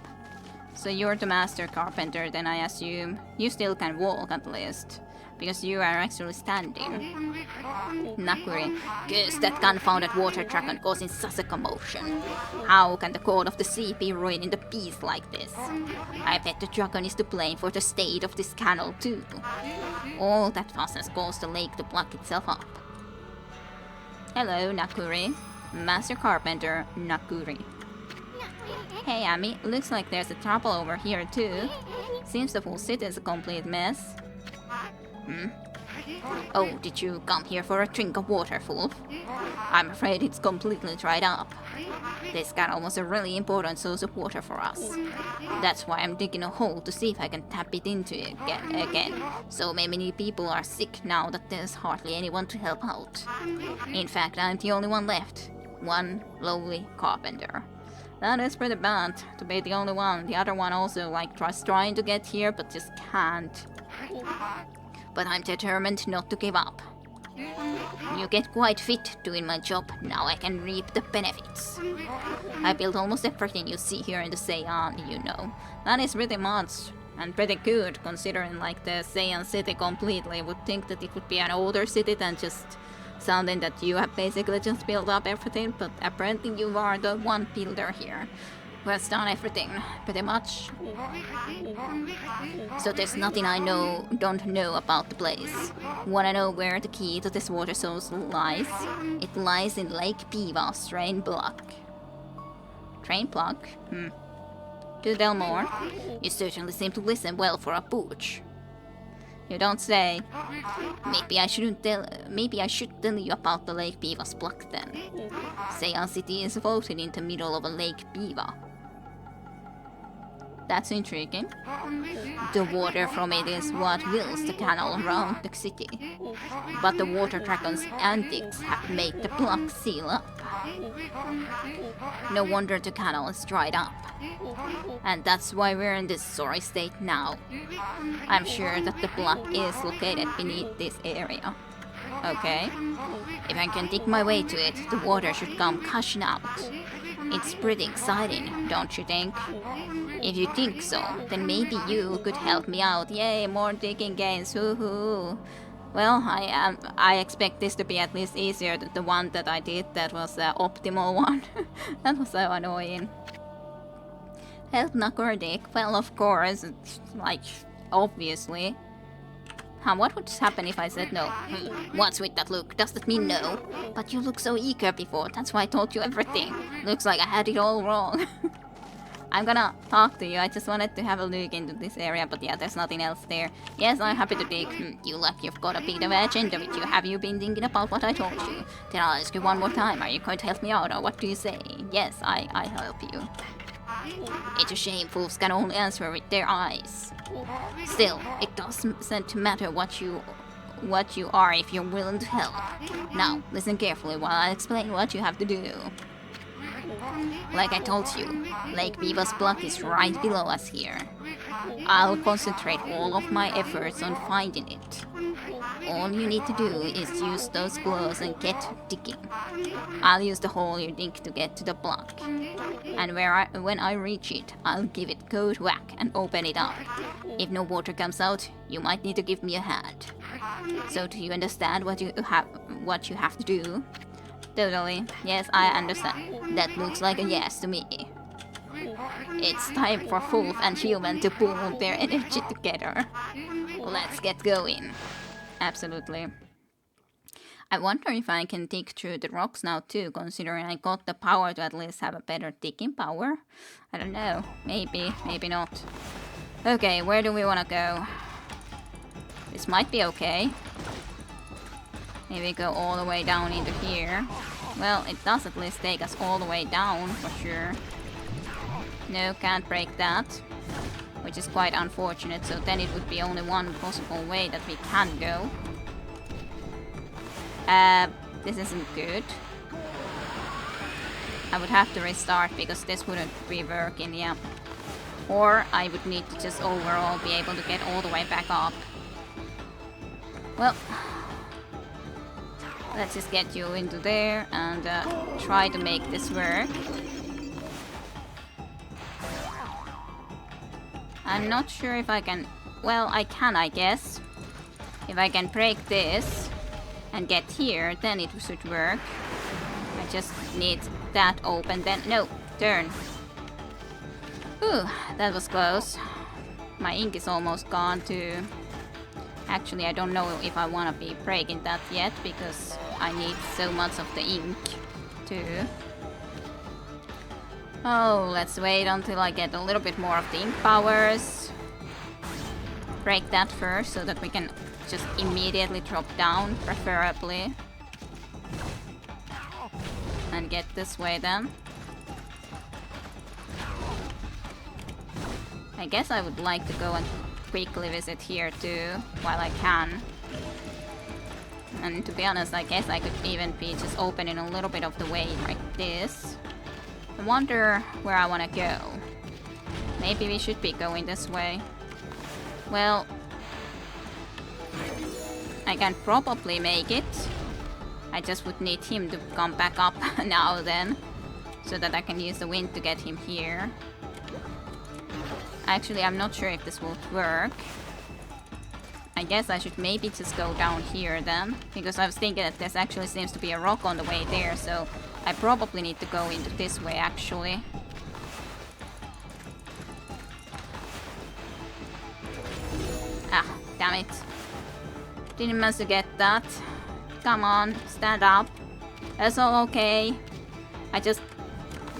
So you're the master carpenter, then I assume you still can walk at least. Because you are actually standing. Nakuri. Curse that confounded water dragon causing such a commotion. How can the god of the sea be ruining the peace like this? I bet the dragon is to blame for the state of this canal too. All that fuss has caused the lake to block itself up. Hello, Nakuri. Master Carpenter, Nakuri. Hey, Ami, looks like there's a trouble over here too. Seems the whole city is a complete mess. Oh, did you come here for a drink of water, fool? I'm afraid it's completely dried up. This canal was a really important source of water for us. That's why I'm digging a hole to see if I can tap it into it again. So many people are sick now that there's hardly anyone to help out. In fact, I'm the only one left. One lowly carpenter. That is pretty bad, to be the only one. The other one also trying to get here, but just can't. But I'm determined not to give up. You get quite fit doing my job, now I can reap the benefits. I built almost everything you see here in the Seian, you know. That is pretty much, and pretty good, considering the Seian city completely. Would think that it would be an older city than just something that you have basically just built up everything, but apparently you are the one builder here who has done everything, pretty much. So there's nothing I don't know about the place. Wanna know where the key to this water source lies? It lies in Lake Piva's train block. Train block? Do tell more. You certainly seem to listen well for a pooch. You don't say. Maybe I should tell you about the Lake Piva's block then. Seian City is floated in the middle of a Lake Piva. That's intriguing. The water from it is what fills the canal around the city. But the water dragon's antics have made the block seal up. No wonder the canal is dried up. And that's why we're in this sorry state now. I'm sure that the block is located beneath this area. Okay. If I can dig my way to it, the water should come gushing out. It's pretty exciting, don't you think? If you think so, then maybe you could help me out. Yay, more digging games, woohoo! Well, I expect this to be at least easier than the one that I did. That was the optimal one. That was so annoying. Help Nakor dig? Well, of course, obviously. What would happen if I said no? What's with that look? Does that mean no? But you look so eager before, that's why I told you everything. Looks like I had it all wrong. I'm gonna talk to you, I just wanted to have a look into this area, but yeah, there's nothing else there. Yes, I'm happy to dig. You like you've got a bit of an agenda with you. Have you been thinking about what I told you? Then I'll ask you one more time, are you going to help me out, or what do you say? Yes, I help you. It's a shame fools can only answer with their eyes. Still, it doesn't matter what you are if you're willing to help. Now, listen carefully while I explain what you have to do. Like I told you, Lake Piva's block is right below us here. I'll concentrate all of my efforts on finding it. All you need to do is use those gloves and get digging. I'll use the hole you dig to get to the block. And when I reach it, I'll give it a good whack and open it up. If no water comes out, you might need to give me a hand. So do you understand what you have to do? Totally. Yes, I understand. That looks like a yes to me. It's time for Wolf and Human to pool their energy together. Let's get going. Absolutely. I wonder if I can dig through the rocks now too, considering I got the power to at least have a better digging power. I don't know. Maybe, maybe not. Okay, where do we want to go? This might be okay. Maybe go all the way down into here. Well, it does at least take us all the way down, for sure. No, can't break that. Which is quite unfortunate, so then it would be only one possible way that we can go. This isn't good. I would have to restart because this wouldn't be working, yeah. Or I would need to just overall be able to get all the way back up. Well, let's just get you into there and try to make this work. I'm not sure if I can... Well, I can, I guess. If I can break this and get here, then it should work. I just need that open, then... No, turn. Whew, that was close. My ink is almost gone too. Actually, I don't know if I want to be breaking that yet, because I need so much of the ink too. Oh, let's wait until I get a little bit more of the ink powers. Break that first so that we can just immediately drop down, preferably. And get this way then. I guess I would like to go and quickly visit here too, while I can. And to be honest, I guess I could even be just opening a little bit of the way like this. I wonder where I want to go. Maybe we should be going this way. Well, I can probably make it. I just would need him to come back up now then, so that I can use the wind to get him here. Actually, I'm not sure if this will work. I guess I should maybe just go down here then, because I was thinking that there actually seems to be a rock on the way there, so I probably need to go into this way actually. Ah, damn it. Didn't manage to get that. Come on, stand up. That's all okay. I just...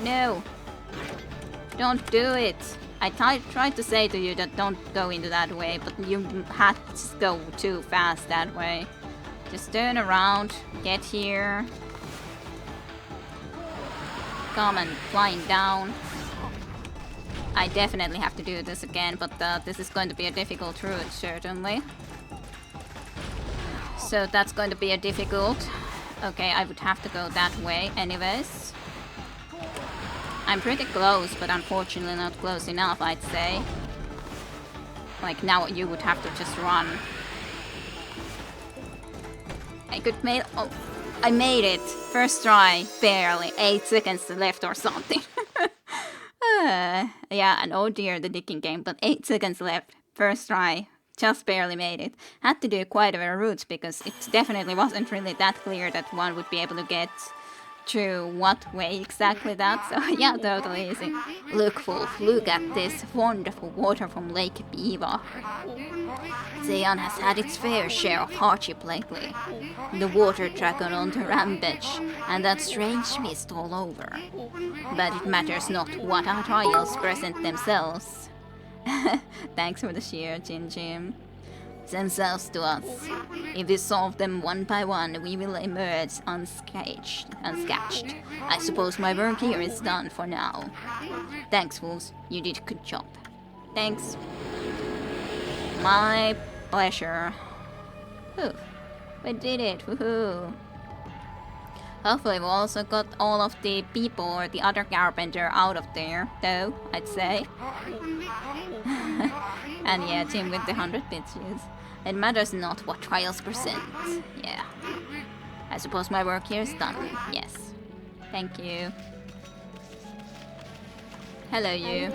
No. Don't do it. I tried to say to you that don't go into that way, but you had to go too fast that way. Just turn around, get here. Come and flying down. I definitely have to do this again, but this is going to be a difficult route, certainly. So that's going to be a difficult. Okay, I would have to go that way anyways. I'm pretty close, but unfortunately not close enough, I'd say. Like now you would have to just run. I could make... Oh, I made it! First try, barely. 8 seconds left or something. Yeah, and oh dear, the digging game, but 8 seconds left. First try. Just barely made it. Had to do quite a bit of routes because it definitely wasn't really that clear that one would be able to get through what way exactly that. So yeah, totally easy. Look Wolf, look at this wonderful water from Lake Biva. Zeon has had its fair share of hardship lately. The water dragon on the rampage, and that strange mist all over. But it matters not what our trials present themselves. Thanks for the cheer, Jin Jim. Themselves to us. If we solve them one by one, we will emerge unscathed. I suppose my work here is done for now. Thanks, Wolves. You did a good job. Thanks. My pleasure. Whew. We did it. Woohoo. Hopefully we also got all of the people or the other carpenter out of there, though, I'd say. And yeah, Jim with the 100 bitches. It matters not what trials present. Yeah. I suppose my work here is done. Yes. Thank you. Hello, you.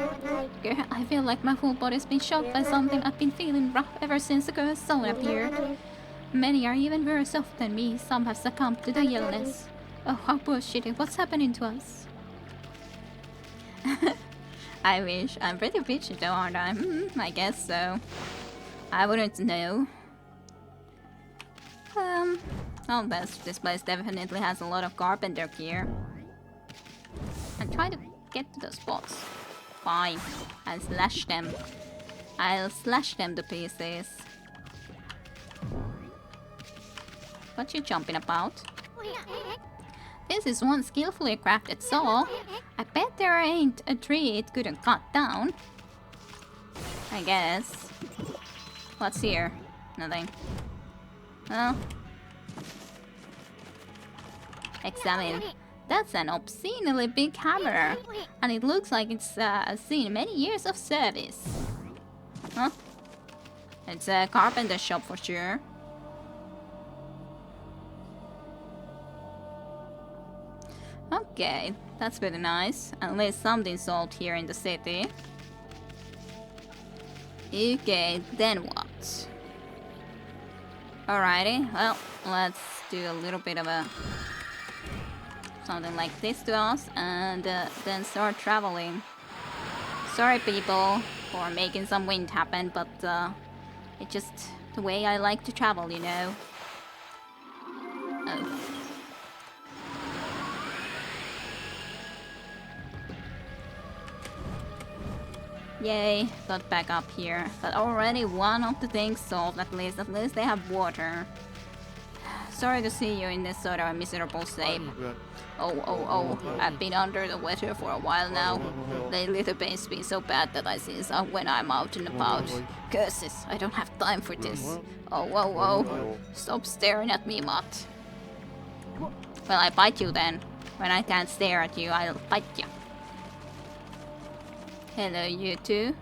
Girl, I feel like my whole body's been shocked by something. I've been feeling rough ever since the girl's soul appeared. Many are even worse off than me. Some have succumbed to the illness. Oh, how bullshitty. What's happening to us? I wish. I'm pretty bitchy though, aren't I? I guess so. I wouldn't know. Oh, this place definitely has a lot of carpenter gear. And try to get to those spots. Fine. I'll slash them. I'll slash them to pieces. What you jumping about? This is one skillfully crafted saw. I bet there ain't a tree it couldn't cut down. I guess. What's here? Nothing. Well. Examine. That's an obscenely big hammer. And it looks like it's seen many years of service. Huh? It's a carpenter shop for sure. Okay, that's pretty nice. At least something sold here in the city. Okay, then what? Alrighty, well, let's do a little bit of a... something like this to us, and then start traveling. Sorry people for making some wind happen, but it's just the way I like to travel, you know. Oh. Yay, got back up here. But already one of the things solved, at least they have water. Sorry to see you in this sort of miserable state. Oh, I've been under the weather for a while now. Lately the pain's been so bad that I see some when I'm out and about. Curses, I don't have time for this. Oh. Stop staring at me, Mutt. Well, I bite you then. When I can't stare at you, I'll bite you. Hello, you two.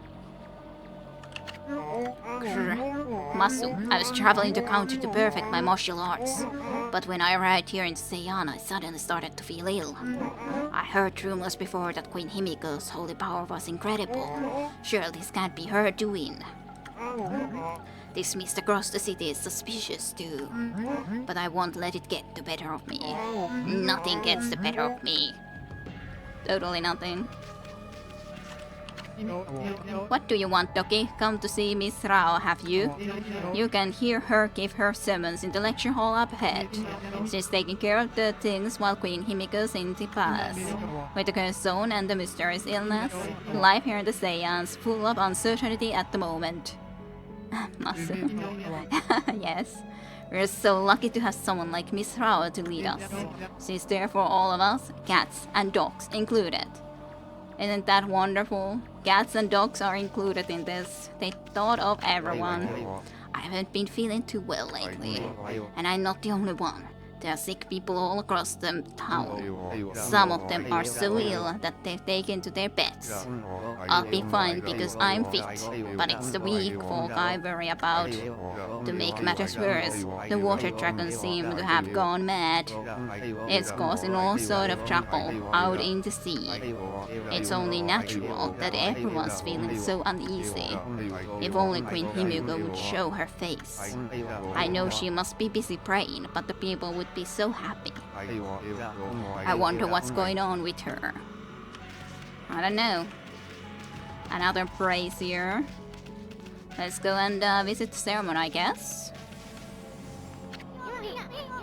Masu, I was traveling to counter to perfect my martial arts. But when I arrived here in Seiyan, I suddenly started to feel ill. I heard rumors before that Queen Himiko's holy power was incredible. Surely this can't be her doing. This mist across the city is suspicious too. But I won't let it get the better of me. Nothing gets the better of me. Totally nothing. What do you want, Doki? Come to see Miss Rao, have you? You can hear her give her sermons in the lecture hall up ahead. She's taking care of the things while Queen Himiko's in the palace. With the curse zone and the mysterious illness, life here in the Saiyans full of uncertainty at the moment. Masu. Yes. We're so lucky to have someone like Miss Rao to lead us. She's there for all of us, cats and dogs included. Isn't that wonderful? Cats and dogs are included in this. They thought of everyone. I haven't been feeling too well lately. And I'm not the only one. There are sick people all across the town. Some of them are so ill that they've taken to their beds. I'll be fine because I'm fit, but it's the weak folk I worry about. To make matters worse, the water dragons seem to have gone mad. It's causing all sort of trouble out in the sea. It's only natural that everyone's feeling so uneasy. If only Queen Himiko would show her face. I know she must be busy praying, but the people would be so happy. I wonder what's going on with her. I don't know. Another brazier. Let's go and visit the ceremony, I guess.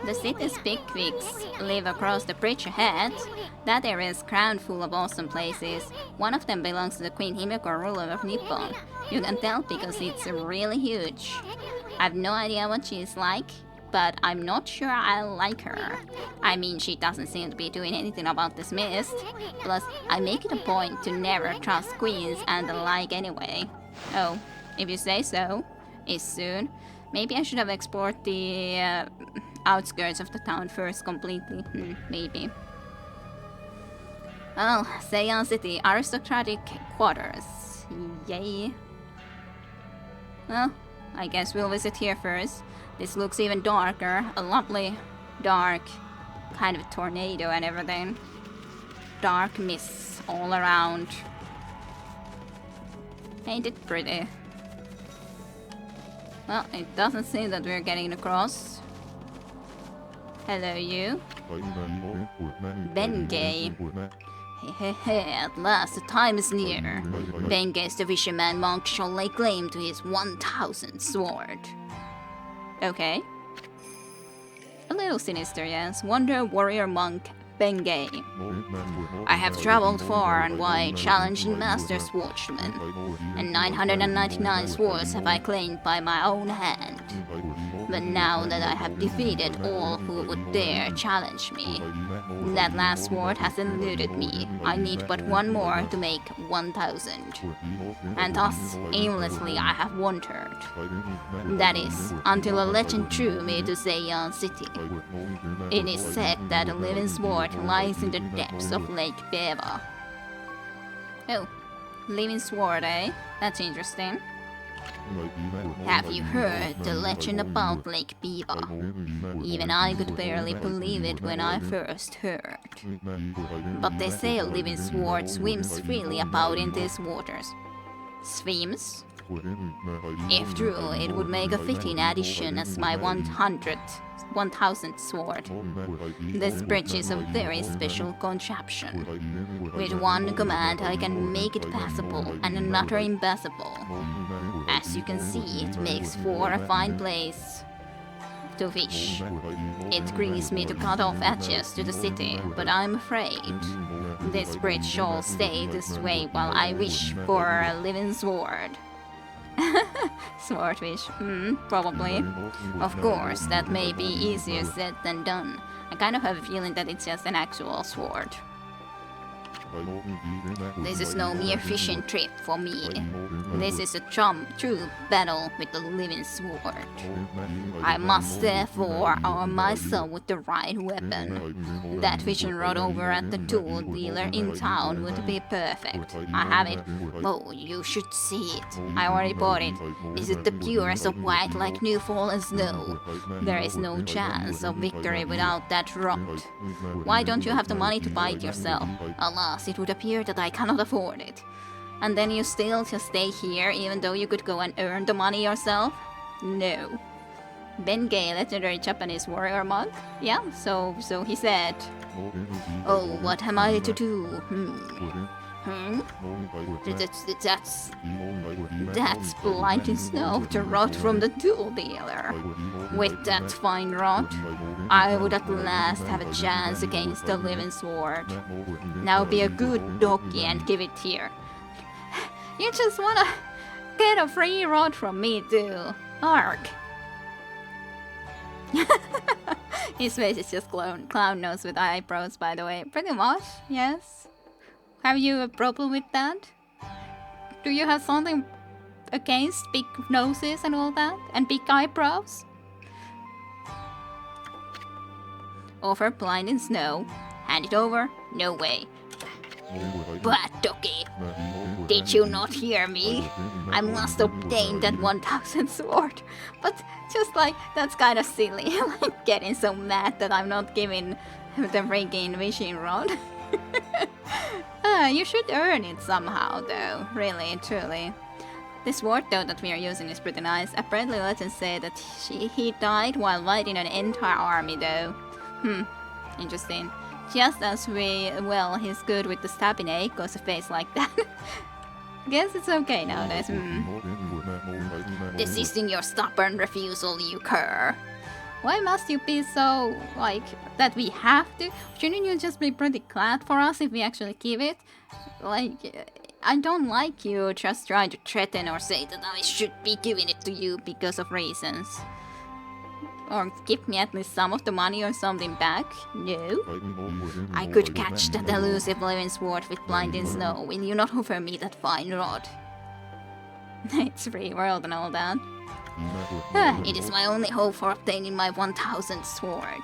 The city's bigwigs live across the bridge ahead. That area is crammed full of awesome places. One of them belongs to the Queen Himiko, ruler of Nippon. You can tell because it's really huge. I have no idea what she's like, but I'm not sure I like her. I mean, she doesn't seem to be doing anything about this mist. Plus, I make it a point to never trust queens and the like anyway. Oh, if you say so. It's soon. Maybe I should have explored the outskirts of the town first completely. Maybe. Oh, Seiyan City, aristocratic quarters. Yay. Well, I guess we'll visit here first. This looks even darker. A lovely, dark, kind of tornado and everything. Dark mists all around. Ain't it pretty? Well, it doesn't seem that we're getting across. Hello, you. Bengay. Hehehe, at last the time is near. Bengay, the fisherman monk, shall lay claim to his 1,000th sword. Okay. A little sinister, yes. Wonder warrior monk Bengay. I have traveled far and wide, challenging master swordsmen, and 999 swords have I claimed by my own hand. But now that I have defeated all who would dare challenge me, that last sword has eluded me. I need but one more to make 1,000. And thus, aimlessly I have wandered. That is, until a legend drew me to Seiyan City. It is said that a living sword lies in the depths of Lake Beva. Oh, living sword, eh? That's interesting. Have you heard the legend about Lake Biva? Even I could barely believe it when I first heard. But they say a living sword swims freely about in these waters. Swims? If true, it would make a fitting addition as my 1,000th sword. This bridge is a very special contraption. With one command I can make it passable and another impassable. As you can see, it makes for a fine place. to fish. It grieves me to cut off edges to the city, but I'm afraid this bridge shall stay this way while I wish for a living sword. Swordfish, probably. Of course, that may be easier said than done. I kind of have a feeling that it's just an actual sword. This is no mere fishing trip for me. This is a true battle with the living sword. I must therefore arm myself with the right weapon. That fishing rod over at the tool dealer in town would be perfect. I have it. Oh, you should see it. I already bought it. Is it the purest of white like new fallen snow? There is no chance of victory without that rod. Why don't you have the money to buy it yourself? Alas, it would appear that I cannot afford it. And then you still just stay here even though you could go and earn the money yourself? No. Bengay, legendary Japanese warrior monk? Yeah, so he said. Oh, what am I to do? That's blinding snow, the rod from the tool dealer. With that fine rod, I would at last have a chance against the living sword. Now be a good doggy and give it here. You just wanna get a free rod from me too. Ark. His face is just clown nose with eyebrows, by the way. Pretty much, yes. Have you a problem with that? Do you have something against big noses and all that? And big eyebrows? Offer blind in snow. Hand it over? No way. But doggy, did you not hear me? I must obtain that 1000 sword. But just like, that's kind of silly. Like getting so mad that I'm not giving the freaking fishing rod. You should earn it somehow though, really, truly. This sword though that we are using is pretty nice. Apparently legends say that he died while fighting an entire army though. Interesting. Just as he's good with the stabbing cause a face like that. Guess it's okay nowadays. Desisting your stubborn refusal, you cur. Why must you be so, like, that we have to? Shouldn't you just be pretty glad for us if we actually give it? Like, I don't like you just trying to threaten or say that I should be giving it to you because of reasons. Or give me at least some of the money or something back? No? I could catch that elusive living sword with blinding snow. Will you not offer me that fine rod? It's free world and all that. It is my only hope for obtaining my 1000th sword.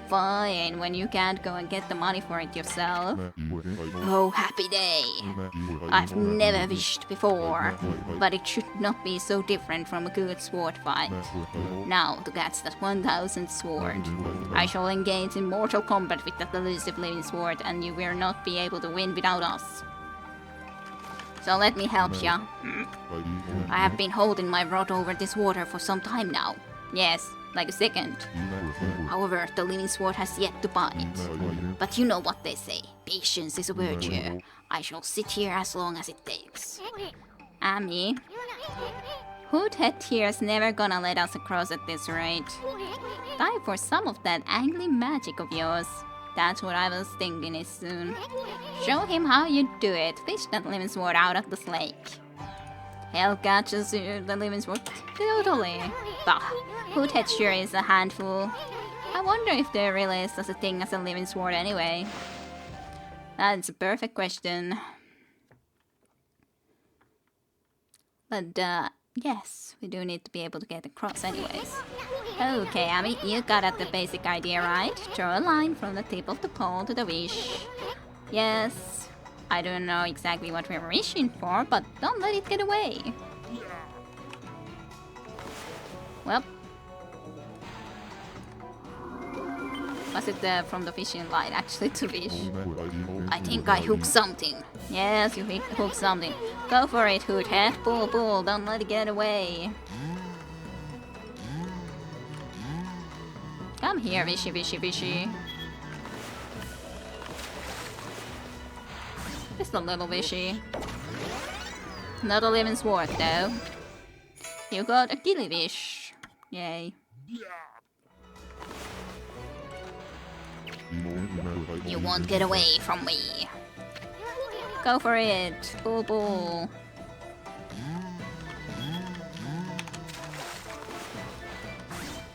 Fine, when you can't go and get the money for it yourself. Oh, happy day. I've never wished before, but it should not be so different from a good sword fight. Now, to get that 1000th sword, I shall engage in mortal combat with that elusive living sword, and you will not be able to win without us. So let me help ya. I have been holding my rod over this water for some time now. Yes, like a second. However, the living sword has yet to bite. But you know what they say, patience is a virtue. I shall sit here as long as it takes. Ami, Hoothead here's never gonna let us across at this rate. Time for some of that angry magic of yours. That's what I was thinking is soon. Show him how you do it. Fish that living sword out of this lake. Hell catches the living sword. Totally. Bah, Hoothead sure is a handful. I wonder if there really is such a thing as a living sword anyway. That's a perfect question. But yes, we do need to be able to get across anyways. Okay, Ami, you got at the basic idea, right? Draw a line from the tip of the pole to the wish. Yes, I don't know exactly what we're wishing for, but don't let it get away. Well. Was it from the fishing line actually to fish? I think I hooked something. Yes, you hooked something. Go for it, Hoothead. Pull, pull, don't let it get away. Come here, fishy, fishy, fishy. Just a little fishy. Not a living sword, though. You got a killifish. Yay. You won't get away from me. Go for it. Bull bull.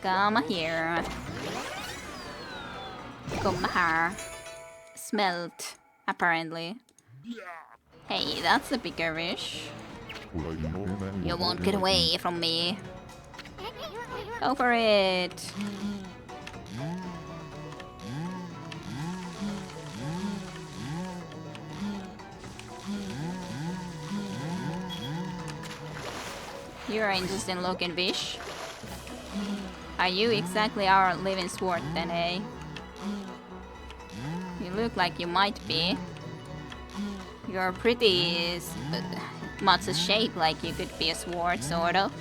Come here. Come here. Smelt, apparently. Hey, that's a bigger fish. You won't get away from me. Go for it. You're an interesting looking fish. Are you exactly our living sword then, eh? You look like you might be. You're pretty much a shape like you could be a sword, sort of.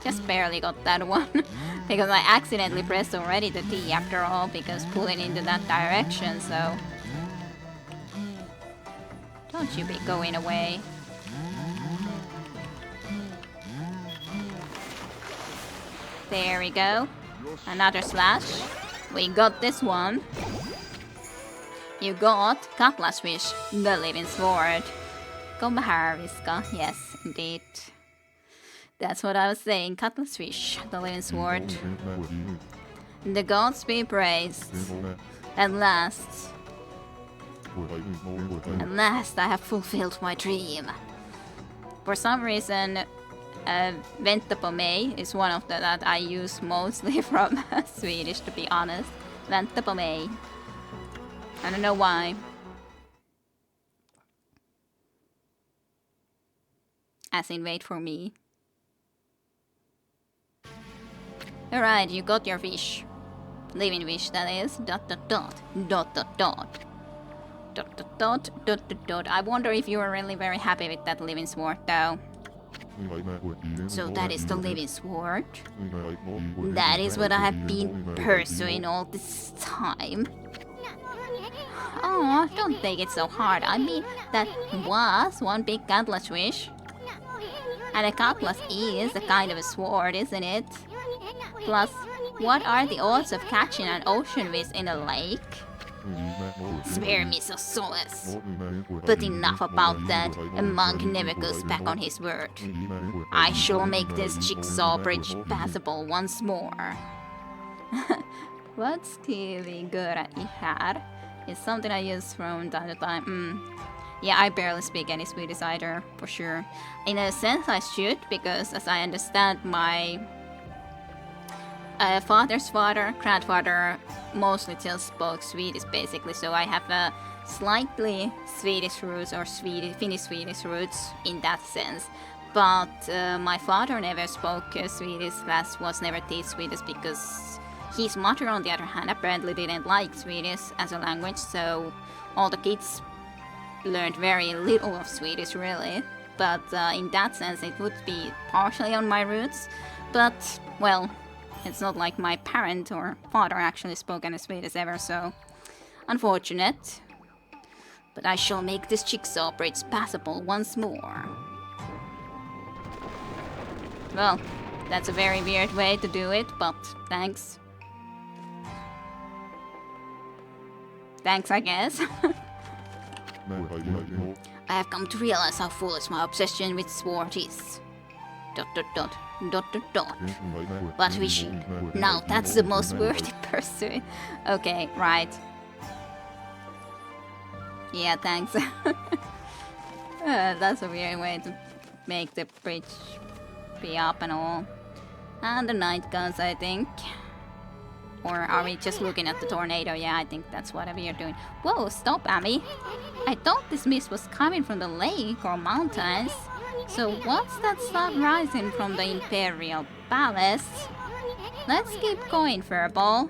Just barely got that one. Because I accidentally pressed already the T after all, because pulling into that direction, so... Don't you be going away. There we go. Another slash. We got this one. You got Cutlass Fish, the living sword. Come here, Viska. Yes, indeed. That's what I was saying. Cutlass Fish, the living sword. The gods be praised. At last. At last I have fulfilled my dream. For some reason, Vänta på mig is one of the that I use mostly from Swedish, to be honest. Vänta på mig. I don't know why. As in, wait for me. Alright, you got your fish. Living fish, that is. Dot dot dot. Dot dot dot. Dot dot dot. Dot dot dot. I wonder if you were really very happy with that living sword, though. So that is the living sword. That is what I have been pursuing all this time. Oh, don't take it so hard. I mean, that was one big cutlass fish. And a cutlass is a kind of a sword, isn't it? Plus, what are the odds of catching an ocean fish in a lake? Spare me, Sosolus. But enough about that. A monk never goes back on his word. I shall make this jigsaw bridge passable once more. Vad ska vi göra I här? It's something I use from time to time. Yeah, I barely speak any Swedish either, for sure. In a sense I should, because as I understand, my father's father, grandfather, mostly still spoke Swedish basically, so I have a slightly Swedish roots or Finnish Swedish roots in that sense. But my father never spoke Swedish, was never taught Swedish, because his mother, on the other hand, apparently didn't like Swedish as a language, so all the kids learned very little of Swedish, really. But in that sense, it would be partially on my roots. But, well, it's not like my parent or father actually spoke any Swedish ever, so unfortunate. But I shall make this jigsaw bridge passable once more. Well, that's a very weird way to do it, but thanks. Thanks, I guess. I have come to realize how foolish my obsession with sword is. Dot dot dot. Dot dot dot. But fishing. Now that's the most worthy pursuit. Okay, right. Yeah, thanks. That's a weird way to make the bridge be up and all. And the night guns, I think. Or are we just looking at the tornado? Yeah, I think that's what we are doing. Whoa, stop, Amy. I thought this mist was coming from the lake or mountains. So what's that stuff rising from the Imperial Palace? Let's keep going, Furball.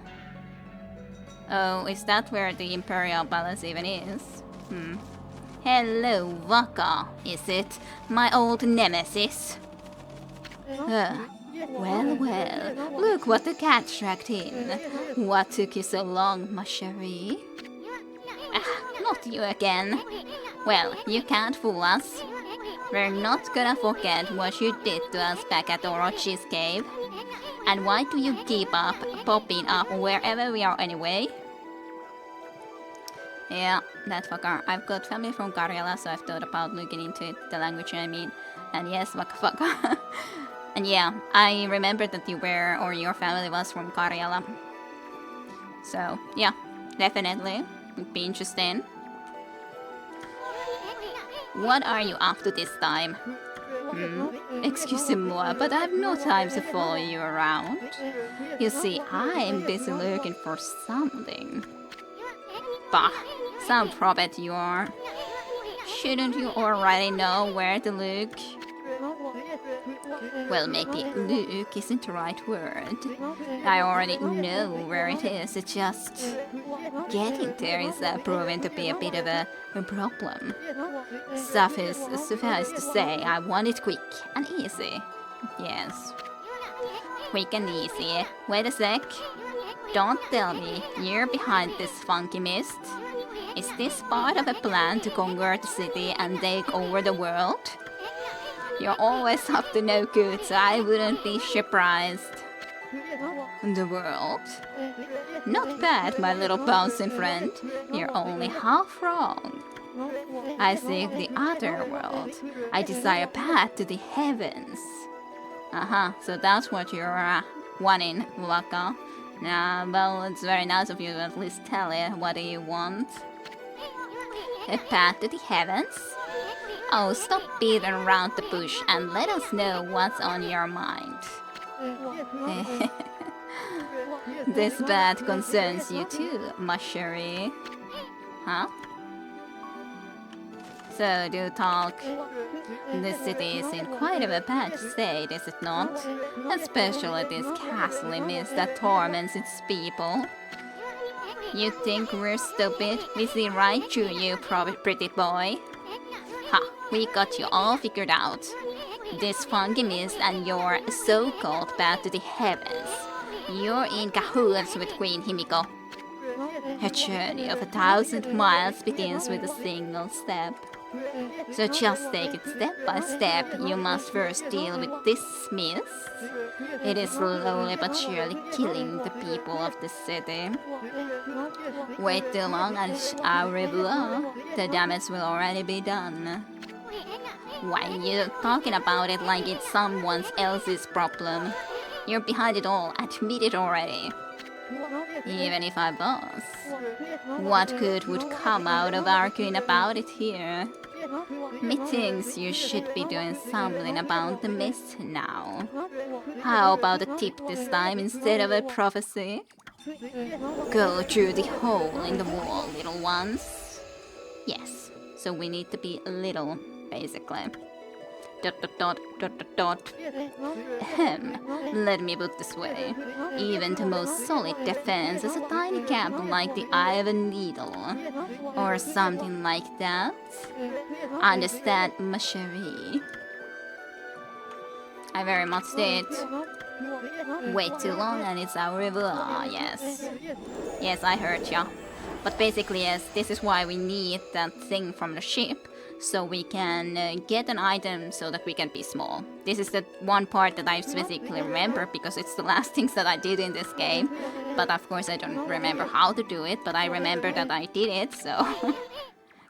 Oh, is that where the Imperial Palace even is? Hello, Vaka, is it? My old nemesis? Well, well, look what the cat tracked in. What took you so long, ma chérie? Not you again. Well, you can't fool us. We're not gonna forget what you did to us back at Orochi's cave. And why do you keep popping up wherever we are anyway? Yeah, that fucker. I've got family from Karjala, so I've thought about looking into it, the language I mean. And yes, waka fucker. And yeah, I remember that you were, or your family was from Karjala. So, yeah, definitely. Would be interesting. What are you up to this time? Excuse-moi, but I've no time to follow you around. You see, I'm busy looking for something. Bah, some prophet you are. Shouldn't you already know where to look? Well, maybe look isn't the right word. I already know where it is, it's just getting there is proven to be a bit of a problem. Suffice to say, I want it quick and easy. Yes. Quick and easy. Wait a sec. Don't tell me you're behind this funky mist. Is this part of a plan to conquer the city and take over the world? You're always up to no good, so I wouldn't be surprised. The world? Not bad, my little bouncing friend. You're only half wrong. I seek the other world. I desire a path to the heavens. So that's what you're wanting, Waka. Well, it's very nice of you to at least tell it. What do you want? A path to the heavens? Oh, stop beating around the bush and let us know what's on your mind. This bad concerns you too, Mashuri. Huh? So, do talk. This city is in quite of a bad state, is it not? Especially this ghastly mist that torments its people. You think we're stupid? We see right through you, pretty boy. Ha! We got you all figured out. This funky mist and your so-called path to the heavens. You're in cahoots with Queen Himiko. Her journey of 1,000 miles begins with a single step. So just take it step by step. You must first deal with this mist. It is slowly but surely killing the people of the city. Wait too long and au revoir. The damage will already be done. Why are you talking about it like it's someone else's problem? You're behind it all, admit it already. Even if I was, what good would come out of arguing about it here? Methinks you should be doing something about the mist now. How about a tip this time instead of a prophecy? Go through the hole in the wall, little ones. Yes, so we need to be little, basically. Let me put this way. Even the most solid defense has a tiny gap like the eye of a needle. Or something like that. Understand, ma chérie? I very much did. Wait too long and it's au revoir, yes. Yes, I heard ya. But basically, yes, this is why we need that thing from the ship. So we can get an item so that we can be small. This is the one part that I specifically remember because it's the last things that I did in this game. But of course I don't remember how to do it, but I remember that I did it, so...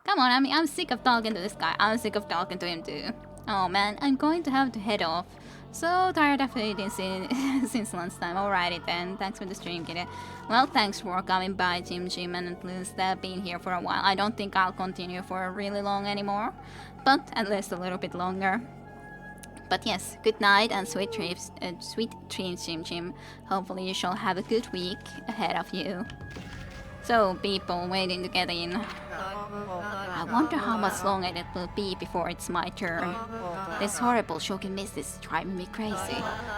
Come on, I mean, I'm sick of talking to this guy. I'm sick of talking to him too. Oh man, I'm going to have to head off. So tired of eating since lunchtime. Alrighty then, thanks for the stream, kiddo. Well, thanks for coming by, Jim, and at least being here for a while. I don't think I'll continue for really long anymore, but at least a little bit longer. But yes, good night and sweet dreams, Jim. Hopefully you shall have a good week ahead of you. So, people waiting to get in. I wonder how much longer it will be before it's my turn. This horrible shocking mist is driving me crazy.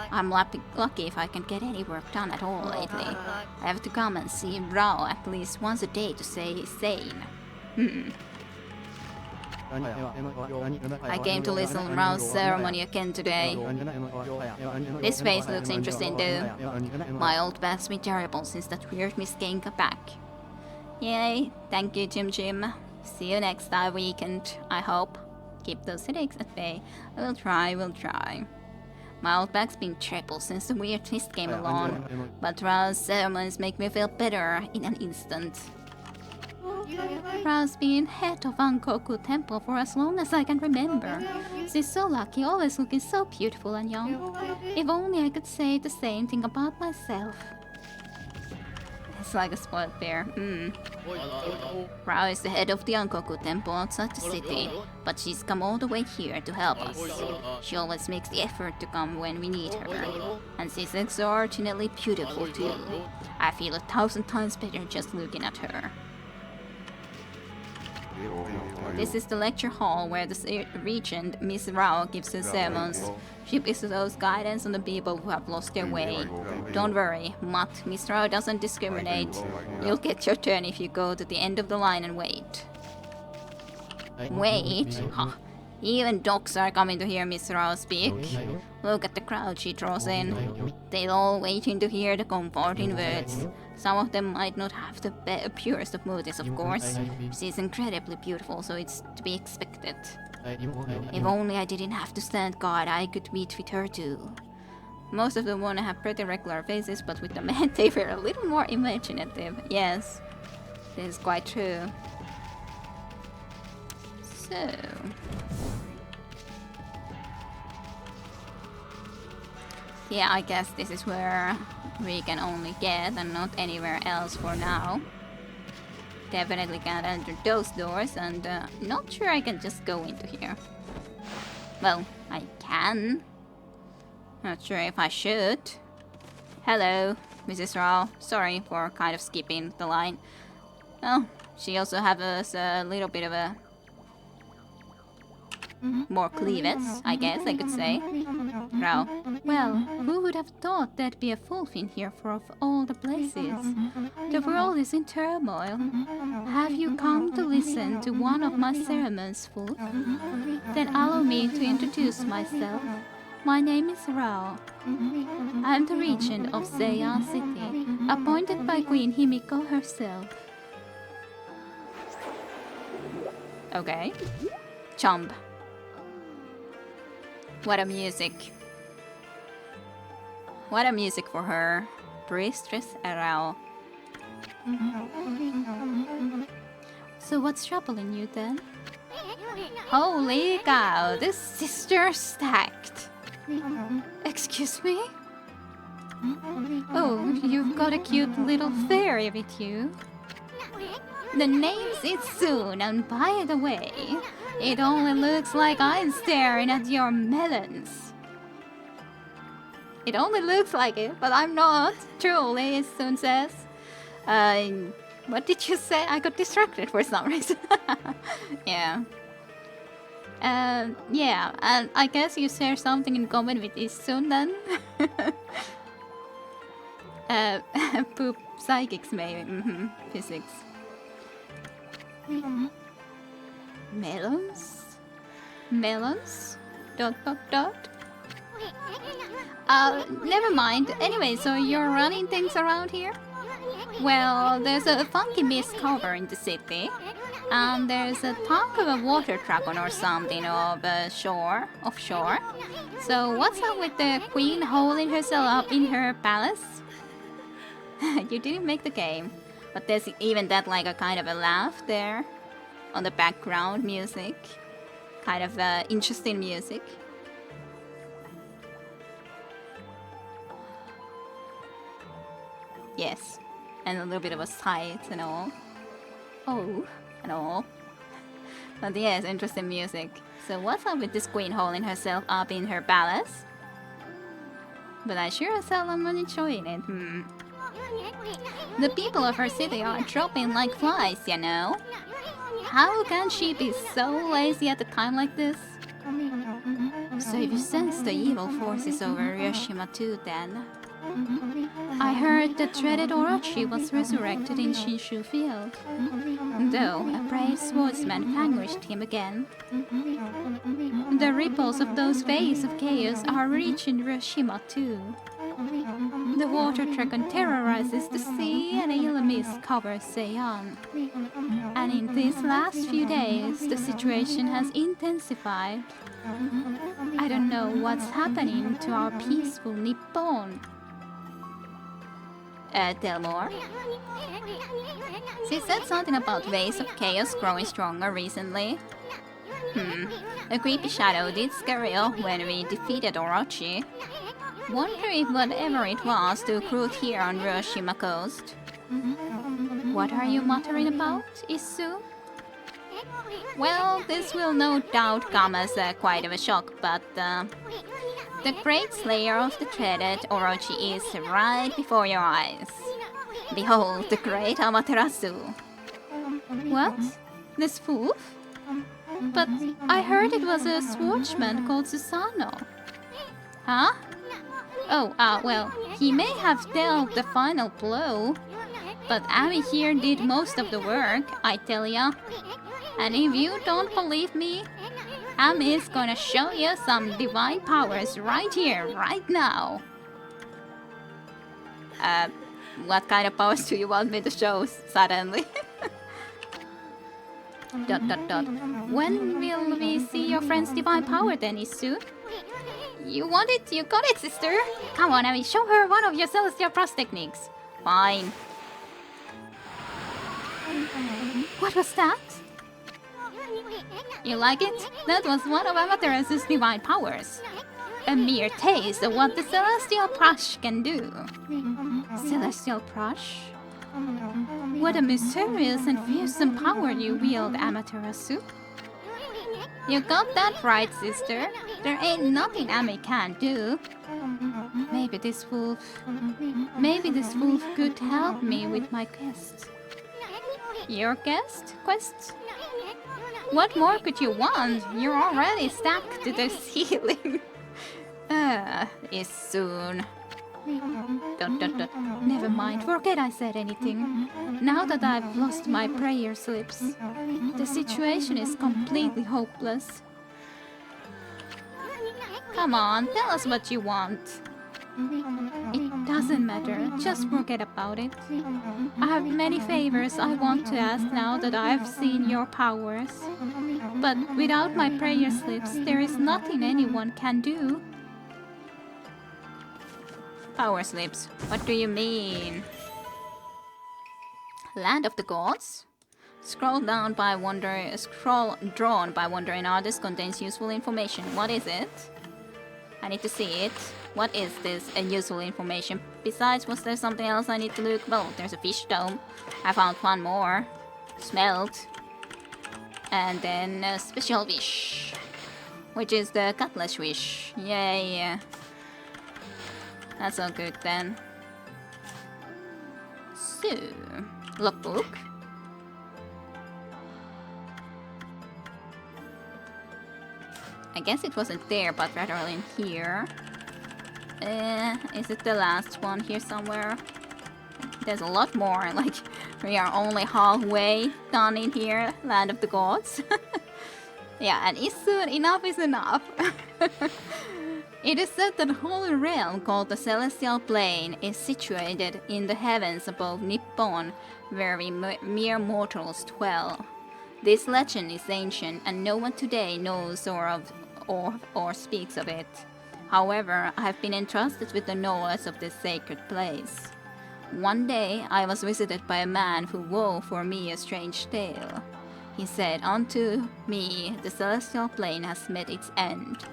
I'm lucky if I can get any work done at all lately. I have to come and see Rao at least once a day to stay sane. I came to listen to Rao's ceremony again today. This face looks interesting though. My old path's been terrible since that weird Miss Gang got back. Yay, thank you Jim. See you next weekend, I hope. Keep those headaches at bay. We'll try. My old back's been triple since the weird twist came along, but Rao's ceremonies make me feel better in an instant. Rao's been head of Ankoku Temple for as long as I can remember. She's so lucky, always looking so beautiful and young. If only I could say the same thing about myself. It's like a spoiled bear. Rao is the head of the Ankoku Temple outside the city, but she's come all the way here to help us. She always makes the effort to come when we need her, and she's extraordinarily beautiful too. I feel 1,000 times better just looking at her. This is the lecture hall where the regent, Miss Rao, gives her sermons. She bestows guidance on the people who have lost their way. Don't worry, Mutt, Miss Rao doesn't discriminate. You'll get your turn if you go to the end of the line and wait. Wait? Huh. Even dogs are coming to hear Miss Rao speak. Look at the crowd she draws in. They're all waiting to hear the comforting words. Some of them might not have the purest of motives, of course. She's incredibly beautiful, so it's to be expected. If only I didn't have to stand guard, I could meet with her too. Most of the women have pretty regular faces, but with the men they were a little more imaginative. Yes, this is quite true. So... yeah, I guess this is where we can only get and not anywhere else for now. Definitely can't enter those doors, and not sure I can just go into here. Well, I can. Not sure if I should. Hello, Mrs. Rao. Sorry for kind of skipping the line. Well, she also has a little bit of a more cleavage, I guess I could say. Rao. Well, who would have thought there'd be a wolf in here for of all the places? The world is in turmoil. Have you come to listen to one of my sermons, Wolf? Then allow me to introduce myself. My name is Rao. I'm the regent of Seiya City, appointed by Queen Himiko herself. Okay. Chomp. What a music. What a music for her. Boisterous Rao. So what's troubling you then? Holy cow, this sister stacked. Excuse me? Oh, you've got a cute little fairy with you. The name's Itsune, and by the way, it only looks like I'm staring at your melons. It only looks like it, but I'm not. Truly, Itsune says. What did you say? I got distracted for some reason. Yeah. Yeah, and I guess you share something in common with Itsune then? Poop psychics maybe. Physics. Melons? Melons? ... Never mind. Anyway, so you're running things around here? Well, there's a funky mist cover in the city. And there's a talk of a water dragon or something offshore. So what's up with the queen holding herself up in her palace? You didn't make the game. But there's even that like a kind of a laugh there on the background music. Kind of interesting music. Yes. And a little bit of a sight and all. Oh, and all. But yes, interesting music. So what's up with this queen holding herself up in her palace? But I sure as hell am enjoying it. The people of her city are dropping like flies, you know. How can she be so lazy at a time like this? So if you sense the evil forces over Hiroshima too then. I heard that dreaded Orochi was resurrected in Shinshu Field. Though a brave swordsman vanquished him again. The ripples of those waves of chaos are reaching Hiroshima too. The water dragon terrorizes the sea and a mist covers Seiyan. And in these last few days, the situation has intensified. I don't know what's happening to our peaceful Nippon. Tell more. She said something about waves of chaos growing stronger recently. A creepy shadow did scare off when we defeated Orochi. Wonder if whatever it was to occur here on Hiroshima coast. What are you muttering about, Isu? Well, this will no doubt come as quite of a shock, but the great slayer of the dreaded Orochi is right before your eyes. Behold, the great Amaterasu. What? This wolf? But I heard it was a swordsman called Susano. Huh? Oh, well, he may have dealt the final blow, but Ami here did most of the work, I tell ya. And if you don't believe me, Ami is gonna show you some divine powers right here, right now. What kind of powers do you want me to show suddenly? ... When will we see your friend's divine power then, Isu? You want it? You got it, sister! Come on, Ami, show her one of your celestial frost techniques. Fine. What was that? You like it? That was one of Amaterasu's divine powers. A mere taste of what the celestial brush can do. Celestial brush? What a mysterious and fearsome power you wield, Amaterasu. You got that right, sister. There ain't nothing Ami can't do. Maybe this wolf could help me with my quest. Your quest? What more could you want? You're already stacked to the ceiling. Is soon. ... Never mind, forget I said anything. Now that I've lost my prayer slips, the situation is completely hopeless. Come on, tell us what you want. It doesn't matter, just forget about it. I have many favors I want to ask now that I've seen your powers. But without my prayer slips, there is nothing anyone can do. Power slips? What do you mean? Land of the Gods? Scroll drawn by wandering artist contains useful information. What is it? I need to see it. What is this useful information? Besides, was there something else I need to look? Well, there's a fish dome. I found one more. Smelt. And then a special wish, which is the cutlass wish. Yay. That's all good then. So, logbook. I guess it wasn't there, but rather in here. Is it the last one here somewhere? There's a lot more, like, we are only halfway done in here, Land of the Gods. Yeah, and Isu, enough is enough. It is said that a holy realm called the Celestial Plane is situated in the heavens above Nippon, where we mere mortals dwell. This legend is ancient, and no one today knows or speaks of it. However, I have been entrusted with the knowledge of this sacred place. One day, I was visited by a man who wove for me a strange tale. He said, "Unto me, the Celestial Plane has met its end."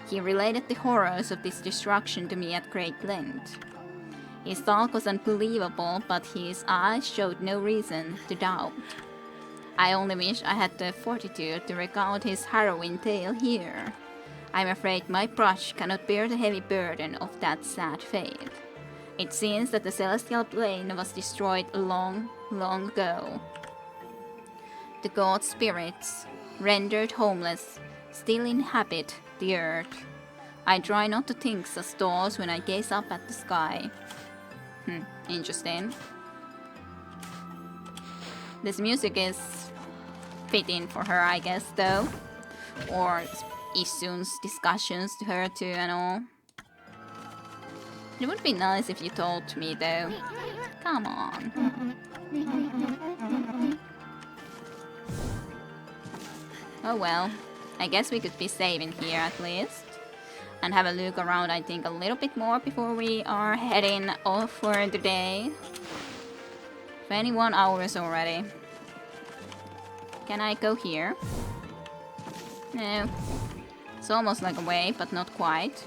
He related the horrors of this destruction to me at great length. His talk was unbelievable, but his eyes showed no reason to doubt. I only wish I had the fortitude to recount his harrowing tale here. I'm afraid my brush cannot bear the heavy burden of that sad fate. It seems that the Celestial Plane was destroyed long, long ago. The god spirits, rendered homeless, still inhabit the earth. I try not to think such thoughts when I gaze up at the sky. Interesting. This music is fitting for her, I guess, though. Or Isu's discussions to her too and all. It would be nice if you told me though. Come on. Oh well. I guess we could be safe in here at least. And have a look around, I think, a little bit more before we are heading off for the day. 21 hours already. Can I go here? No. It's almost like a way, but not quite.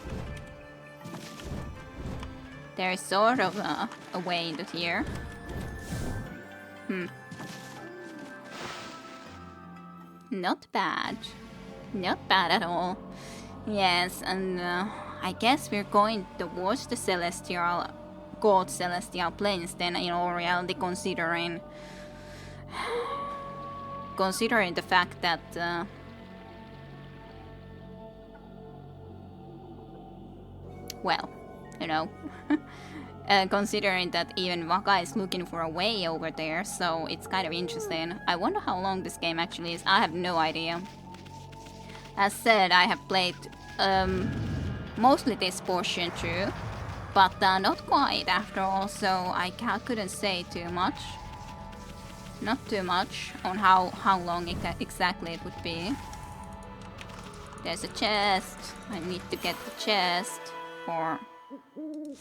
There is sort of a way into here. Not bad. Not bad at all. Yes, and I guess we're going towards the celestial, god celestial planes then in all reality, considering the fact that well, you know, considering that even Waka is looking for a way over there, so it's kind of interesting. I wonder how long this game actually is. I have no idea. As said, I have played mostly this portion through, but not quite after all, so I couldn't say too much. Not too much on how long exactly it would be. There's a chest. I need to get the chest. Or...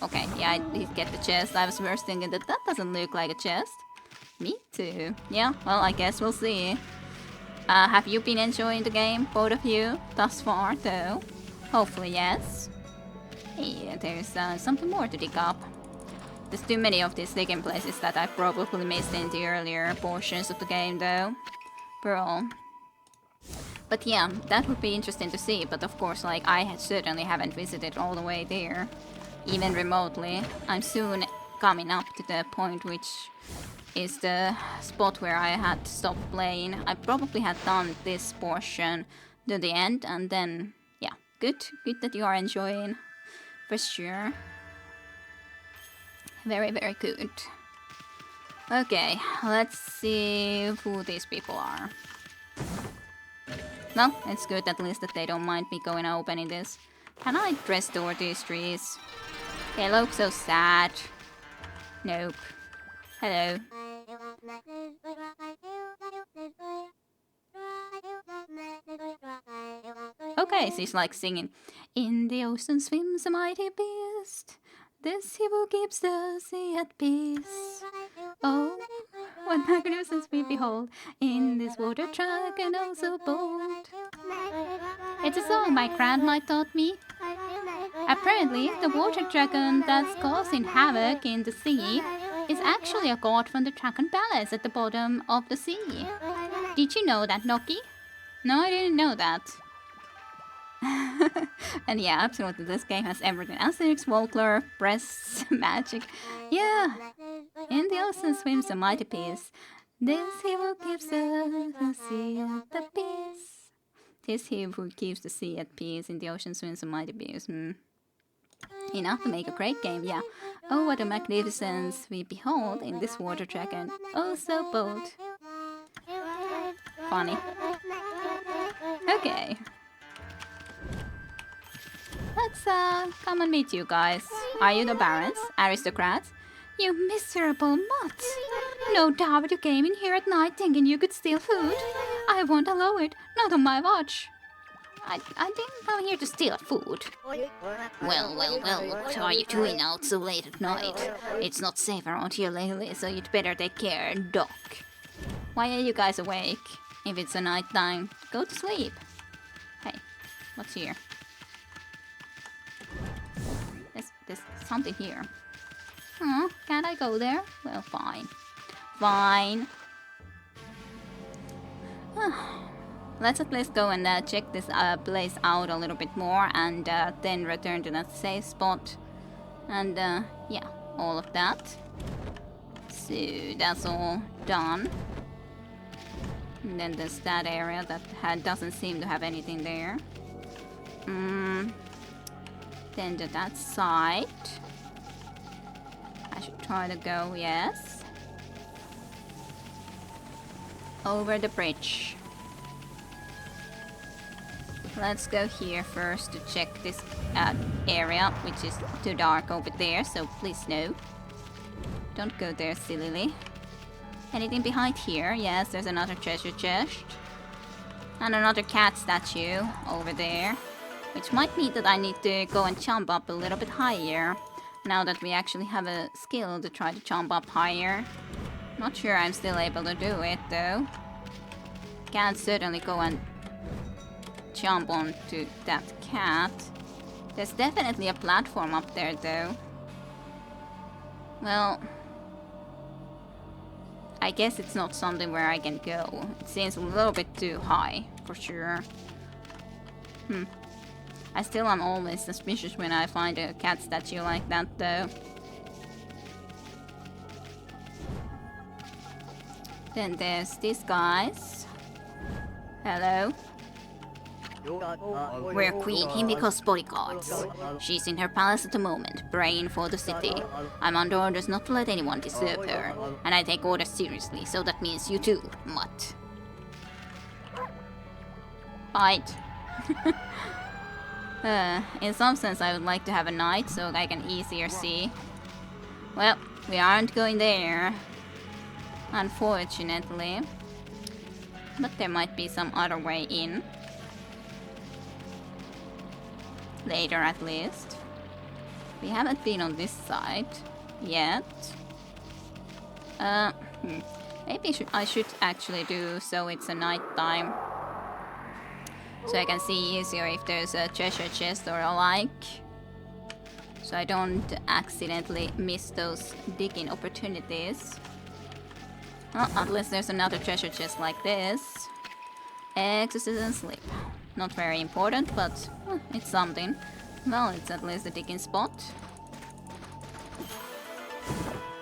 okay, yeah, I did get the chest. I was first thinking that doesn't look like a chest. Me too. Yeah, well, I guess we'll see. Have you been enjoying the game, both of you, thus far, though? Hopefully, yes. Yeah, there's something more to dig up. There's too many of these digging places that I probably missed in the earlier portions of the game, though. Bro. But yeah, that would be interesting to see, but of course, like, I certainly haven't visited all the way there, even remotely. I'm soon coming up to the point which is the spot where I had stopped playing. I probably had done this portion to the end, and then, yeah, good that you are enjoying, for sure. Very, very good. Okay, let's see who these people are. Well, it's good at least that they don't mind me going and opening this. Can I restore these trees? They look so sad. Nope. Hello. Okay, she's like singing. In the ocean swims a mighty beast. This he who keeps the sea at peace. Oh, what magnificence we behold in this water track and also bold. It's a song my grandma taught me. Apparently, the water dragon that's causing havoc in the sea is actually a god from the Dragon Palace at the bottom of the sea. Did you know that, Noki? No, I didn't know that. And yeah, absolutely, this game has everything. Asterix, Volcler, breasts, magic. Yeah, in the ocean swims a mighty peace. This he who keeps the sea at the peace. This he who keeps the sea at peace. In the ocean swims a mighty peace. Enough to make a great game, yeah. Oh, what a magnificence we behold in this water dragon. Oh, so bold. Funny. Okay. Let's come and meet you guys. Are you the barons? Aristocrats? You miserable mutt! No doubt you came in here at night thinking you could steal food. I won't allow it, not on my watch. I didn't come here to steal food. Well, what are you doing out so late at night? It's not safe around here lately, so you'd better take care, Doc. Why are you guys awake? If it's a night time, go to sleep. Hey, what's here? There's something here. Oh, can't I go there? Well, fine. Fine. Let's at least go and check this place out a little bit more and then return to that safe spot. And yeah, all of that. So that's all done. And then there's that area that doesn't seem to have anything there. Then to that side. I should try to go, yes. Over the bridge. let's go here first to check this area, which is too dark over there, so please no. Don't go there sillily. Anything behind here? Yes, there's another treasure chest. And another cat statue over there. Which might mean that I need to go and jump up a little bit higher. Now that we actually have a skill to try to jump up higher. Not sure I'm still able to do it though. Can certainly go and jump onto that cat. There's definitely a platform up there though. Well, I guess it's not something where I can go. It seems a little bit too high, for sure. I still am always suspicious when I find a cat statue like that though. Then there's these guys. Hello. We're Queen Himiko's bodyguards. She's in her palace at the moment, praying for the city. I'm under orders not to let anyone disturb her, and I take orders seriously, so that means you too, mutt. Fight. In some sense I would like to have a knight, so I can easier see. Well, we aren't going there, unfortunately. But there might be some other way in. Later, at least. We haven't been on this side yet. Maybe I should actually do so it's a night time. So I can see easier if there's a treasure chest or a like. So I don't accidentally miss those digging opportunities. Well, unless there's another treasure chest like this. Exorcism sleep. Not very important, but it's something. Well, it's at least a digging spot.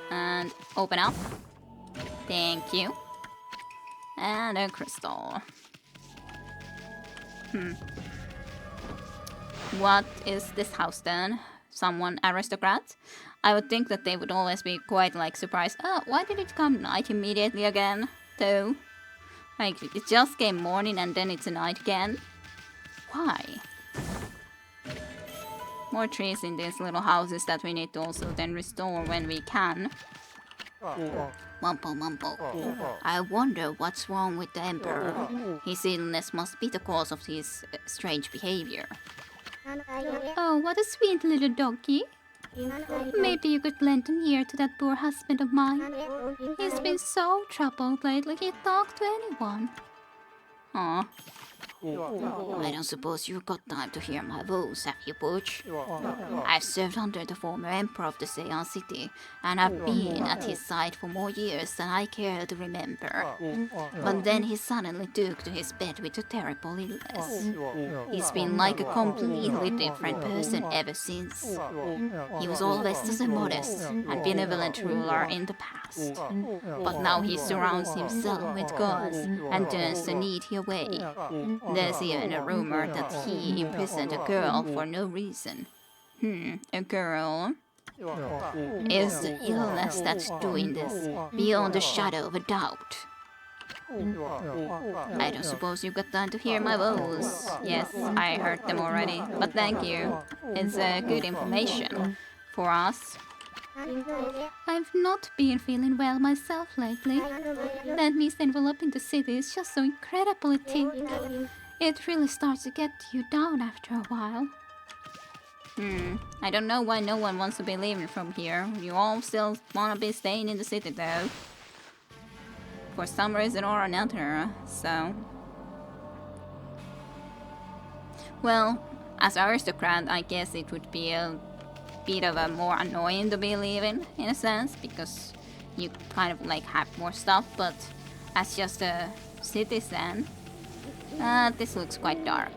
And open up. Thank you. And a crystal. What is this house then? Someone aristocrat? I would think that they would always be quite like surprised. Oh, why did it come night immediately again? Though, like it just came morning and then it's a night again. Why? More trees in these little houses that we need to also then restore when we can. Mumpo Mumpo. I wonder what's wrong with the Emperor. His illness must be the cause of his strange behavior. Oh, what a sweet little doggy. Maybe you could lend an ear to that poor husband of mine. He's been so troubled lately, he talked to anyone. Aw. I don't suppose you've got time to hear my woes, have you, Butch? I've served under the former emperor of the Seian city, and I've been at his side for more years than I care to remember. But then he suddenly took to his bed with a terrible illness. He's been like a completely different person ever since. He was always such a modest and benevolent ruler in the past. But now he surrounds himself with gods and turns the needy away. There's even a rumor that he imprisoned a girl for no reason. A girl? Is the illness that's doing this beyond the shadow of a doubt? I don't suppose you've got time to hear my woes. Yes, I heard them already, but thank you. It's good information for us. I've not been feeling well myself lately. That mist enveloping the city is just so incredibly thick. It really starts to get you down after a while. I don't know why no one wants to be leaving from here. You all still want to be staying in the city though. For some reason or another, so... Well, as aristocrat, I guess it would be a bit of a more annoying to be leaving in a sense, because you kind of like have more stuff, but as just a citizen, this looks quite dark.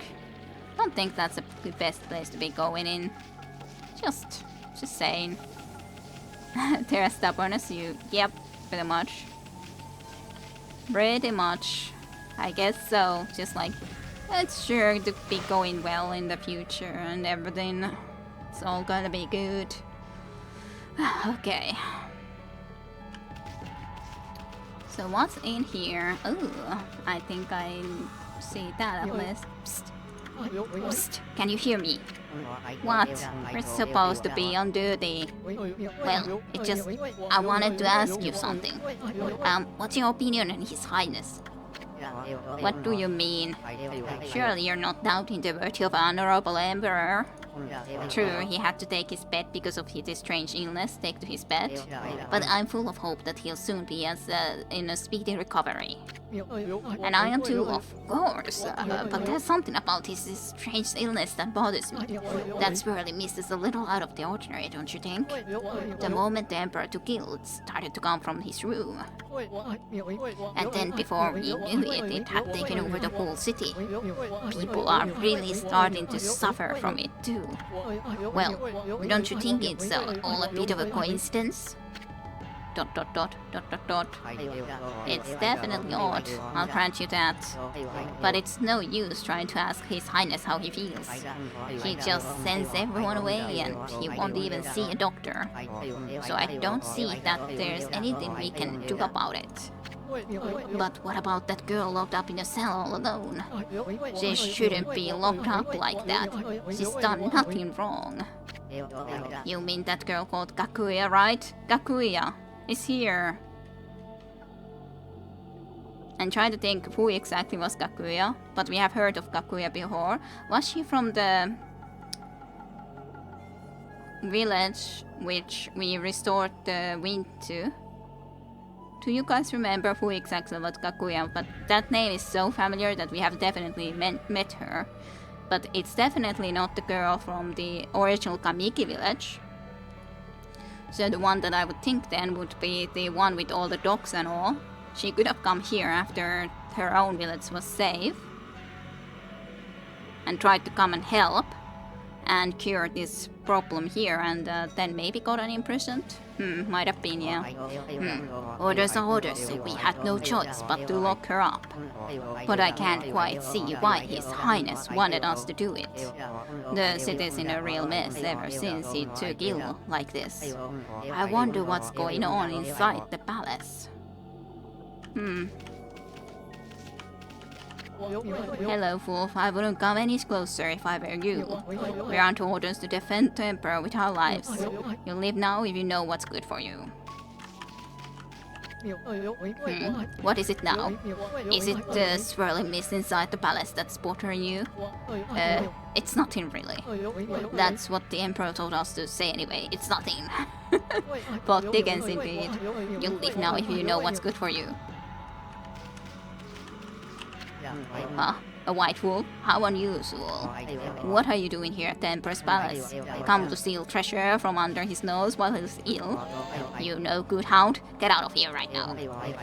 Don't think that's the best place to be going in. Just saying. They're as stubborn as you. Yep, pretty much. Pretty much. I guess so. Just like, it's sure to be going well in the future and everything. It's all gonna be good. Okay. So what's in here? Ooh, I think I see that at least. Psst. Psst, can you hear me? What? We're supposed to be on duty. Well, it just... I wanted to ask you something. What's your opinion on His Highness? What do you mean? Surely you're not doubting the virtue of Honorable Emperor? True, he had to take his pet because of his strange illness, take to his bed. But I'm full of hope that he'll soon be in a speedy recovery. And I am too, of course. But there's something about his strange illness that bothers me. That swirly mist is a little out of the ordinary, don't you think? The moment the Emperor took ill, it started to come from his room. And then before we knew it, it had taken over the whole city. People are really starting to suffer from it too. Well, don't you think it's all a bit of a coincidence? ... It's definitely odd, I'll grant you that. But it's no use trying to ask His Highness how he feels. He just sends everyone away and he won't even see a doctor. So I don't see that there's anything we can do about it. But what about that girl locked up in a cell all alone? She shouldn't be locked up like that. She's done nothing wrong. You mean that girl called Gakuya, right? Gakuya is here. I'm trying to think who exactly was Gakuya, but we have heard of Gakuya before. Was she from the village which we restored the wind to? Do you guys remember who exactly was Gakuya? But that name is so familiar that we have definitely met her. But it's definitely not the girl from the original Kamiki village. So the one that I would think then would be the one with all the dogs and all. She could have come here after her own village was safe. And tried to come and help. And cure this problem here and then maybe got imprisoned? Might have been, yeah. Orders are orders, so we had no choice but to lock her up. But I can't quite see why His Highness wanted us to do it. The city's in a real mess ever since he took ill like this. I wonder what's going on inside the palace. Hello, Wolf. I wouldn't come any closer if I were you. We're on orders to defend the Emperor with our lives. You'll live now if you know what's good for you. What is it now? Is it the swirling mist inside the palace that's bothering you? It's nothing really. That's what the Emperor told us to say anyway. It's nothing. Plot thickens indeed. You'll live now if you know what's good for you. Huh? A white wolf? How unusual. What are you doing here at the Emperor's palace? Come to steal treasure from under his nose while he's ill? You no good hound, get out of here right now.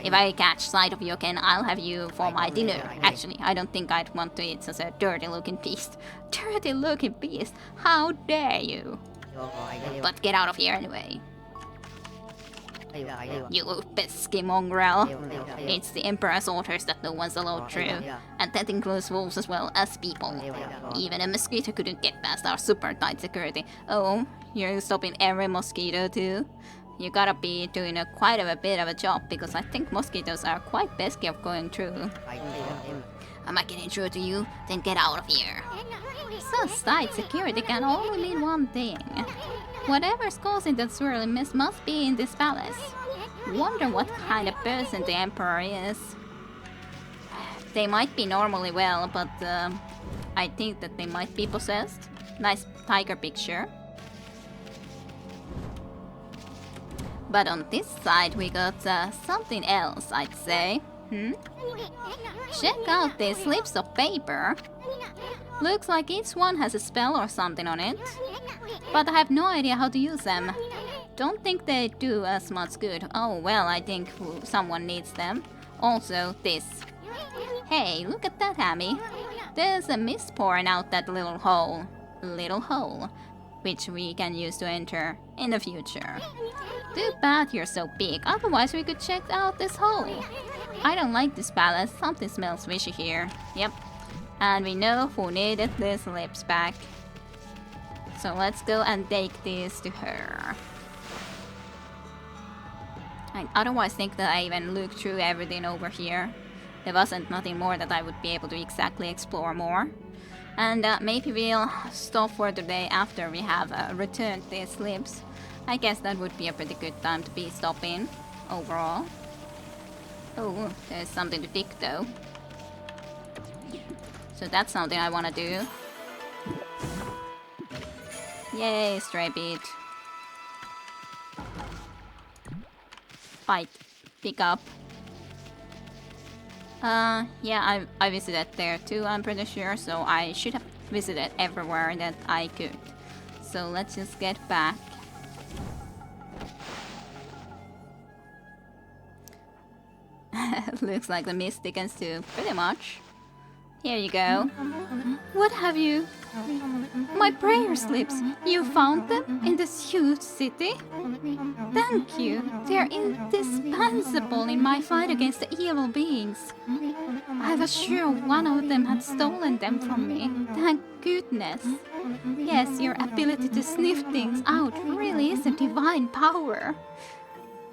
If I catch sight of you again, I'll have you for my dinner. Actually, I don't think I'd want to eat such a dirty-looking beast. Dirty-looking beast? How dare you? But get out of here anyway. You pesky mongrel. It's the Emperor's orders that no one's allowed through. And that includes wolves as well as people. Even a mosquito couldn't get past our super tight security. Oh, you're stopping every mosquito too? You gotta be doing quite a bit of a job because I think mosquitoes are quite pesky of going through. Am I getting through to you? Then get out of here. So tight security can only mean one thing. Whatever's causing that swirling mist must be in this palace. Wonder what kind of person the Emperor is. They might be normally well, but I think that they might be possessed. Nice tiger picture. But on this side we got something else, I'd say. Check out these slips of paper. Looks like each one has a spell or something on it. But I have no idea how to use them. Don't think they do as much good. Oh well, I think someone needs them. Also this. Hey, look at that, Hammy. There's a mist pouring out that little hole. Which we can use to enter in the future. Too bad you're so big, otherwise we could check out this hole. I don't like this palace, something smells fishy here. Yep. And we know who needed these lips back. So let's go and take these to her. I otherwise think that I even looked through everything over here. There wasn't nothing more that I would be able to exactly explore more. And maybe we'll stop for today after we have returned these slips. I guess that would be a pretty good time to be stopping overall. Oh, there's something to dig though. So that's something I want to do. Yay, stray beat. Fight. Pick up. Yeah, I visited there too, I'm pretty sure, so I should have visited everywhere that I could. So let's just get back. Looks like the mist thickens too, pretty much. Here you go. What have you? My prayer slips. You found them in this huge city? Thank you. They're indispensable in my fight against the evil beings. I was sure one of them had stolen them from me. Thank goodness. Yes, your ability to sniff things out really is a divine power.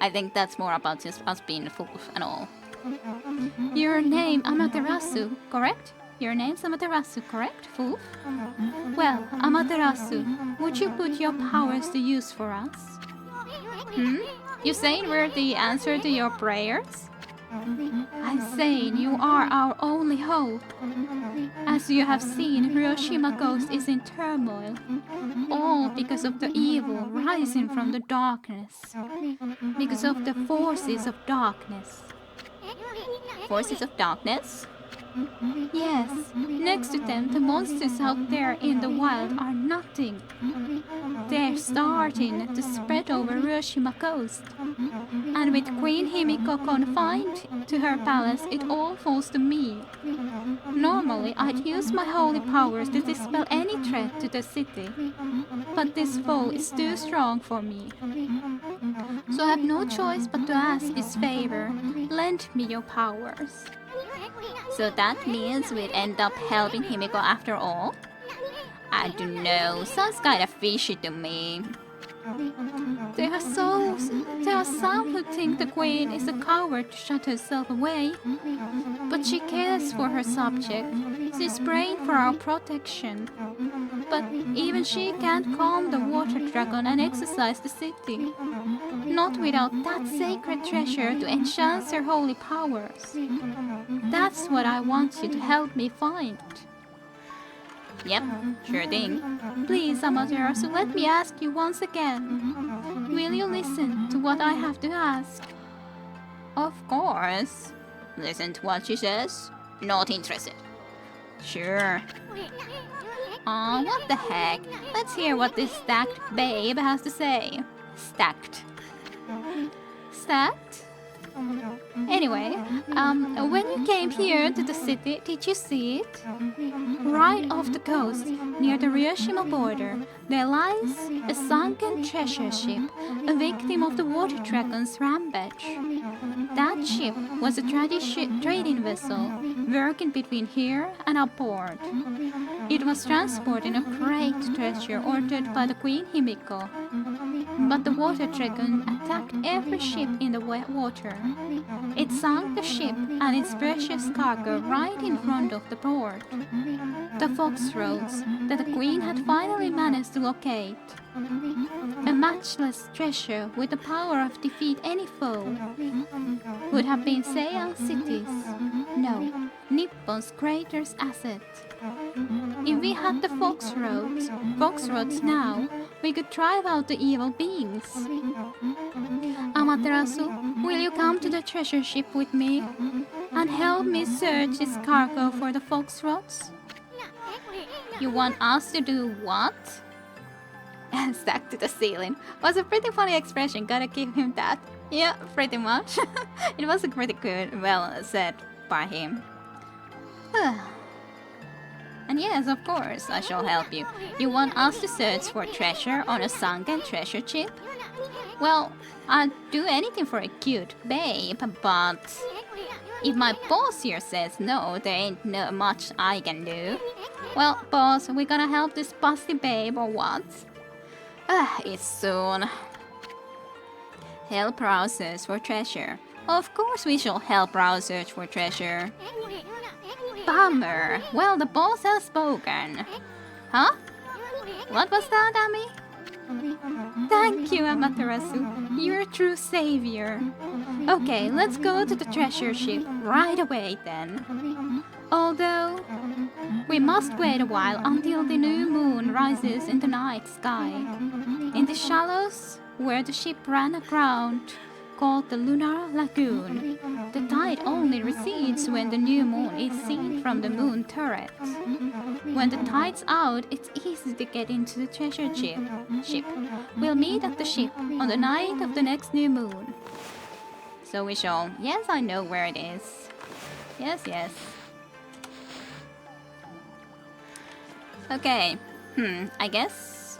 I think that's more about just us being fools and all. Your name Amaterasu, correct? Your name's Amaterasu, correct, fool? Well, Amaterasu, would you put your powers to use for us? You saying we're the answer to your prayers? I'm saying you are our only hope. As you have seen, Hiroshima Coast is in turmoil. All because of the evil rising from the darkness. Because of the forces of darkness. Forces of darkness? Yes, next to them, the monsters out there in the wild are nothing. They're starting to spread over Hiroshima Coast. And with Queen Himiko confined to her palace, it all falls to me. Normally, I'd use my holy powers to dispel any threat to the city. But this foe is too strong for me. So I have no choice but to ask this favor. Lend me your powers. So that means we'd end up helping Himiko after all? I don't know, sounds kind of fishy to me. There are some who think the queen is a coward to shut herself away. But she cares for her subject. She's praying for our protection. But even she can't calm the water dragon and exorcise the city. Not without that sacred treasure to enhance her holy powers. That's what I want you to help me find. Yep, sure thing. Please, Amaterasu, let me ask you once again. Will you listen to what I have to ask? Of course. Listen to what she says. Not interested. Sure. Aw, what the heck? Let's hear what this stacked babe has to say. Stacked. Stacked? Anyway, when you came here to the city, did you see it? Right off the coast, near the Hiroshima border, there lies a sunken treasure ship, a victim of the water dragon's rampage. That ship was a trading vessel, working between here and our port. It was transporting a great treasure ordered by the Queen Himiko. But the water dragon attacked every ship in the water. It sunk the ship and its precious cargo right in front of the port. The foxroads that the queen had finally managed to locate. A matchless treasure with the power of defeat any foe. Would have been Seian City's, no, Nippon's greatest asset. If we had the foxroads now, we could drive out the evil beings. Amaterasu, will you come to the treasure ship with me and help me search its cargo for the foxrods? You want us to do what? Stuck to the ceiling. Was a pretty funny expression, gotta give him that. Yeah, pretty much. It was a pretty good, well said by him. And yes, of course, I shall help you. You want us to search for treasure on a sunken treasure ship? Well, I'd do anything for a cute babe, but if my boss here says no, there ain't no much I can do. Well, boss, we gonna help this busty babe or what? It's soon. Help our search for treasure. Of course we shall help our search for treasure. bummer. Well, the boss has spoken. Huh? What was that, Ami? Thank you, Amaterasu. You're a true savior. Okay, let's go to the treasure ship right away then. Although, we must wait a while until the new moon rises in the night sky. In the shallows, where the ship ran aground, called the Lunar Lagoon, the tide only recedes when the new moon is seen from the moon turret. When the tide's out, it's easy to get into the treasure ship. We'll meet at the ship on the night of the next new moon. So we shall. Yes, I know where it is. Yes, yes. Okay. I guess.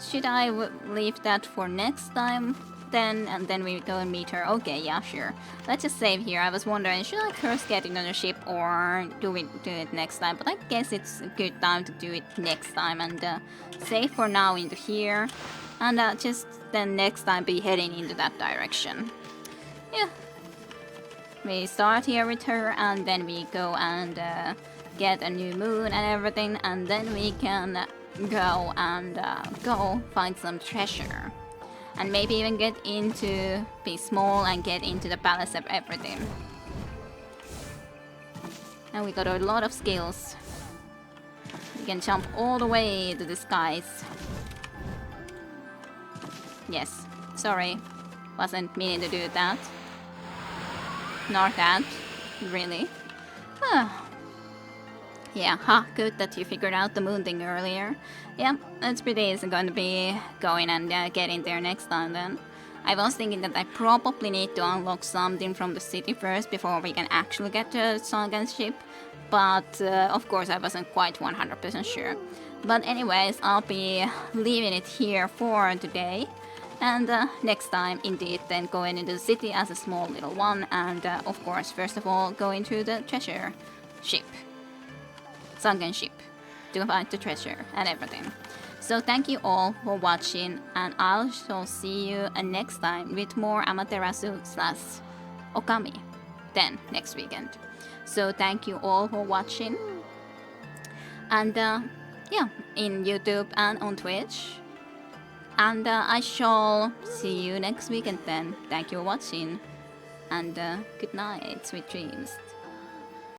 Should I leave that for next time? Then and then we go and meet her. Okay, yeah, sure. Let's just save here. I was wondering, should I first get it on the ship or do we do it next time? But I guess it's a good time to do it next time and save for now into here, and just then next time be heading into that direction. Yeah. We start here with her and then we go and get a new moon and everything, and then we can go and go find some treasure. And maybe even get into, be small and get into the palace of everything. And we got a lot of skills. We can jump all the way to the skies. Yes, sorry. Wasn't meaning to do that. Nor that, really. Yeah, good that you figured out the moon thing earlier. Yeah, it's pretty easy going to be going and getting there next time then. I was thinking that I probably need to unlock something from the city first before we can actually get to Songen's ship. But of course I wasn't quite 100% sure. But anyways, I'll be leaving it here for today. And next time, indeed, then going into the city as a small little one. And of course, first of all, going to the treasure ship. Sunken ship to find the treasure and everything. So thank you all for watching, and I shall see you next time with more Amaterasu / Okami then next weekend. So thank you all for watching, and yeah, in YouTube and on Twitch, and I shall see you next weekend then. Thank you for watching, and good night, sweet dreams.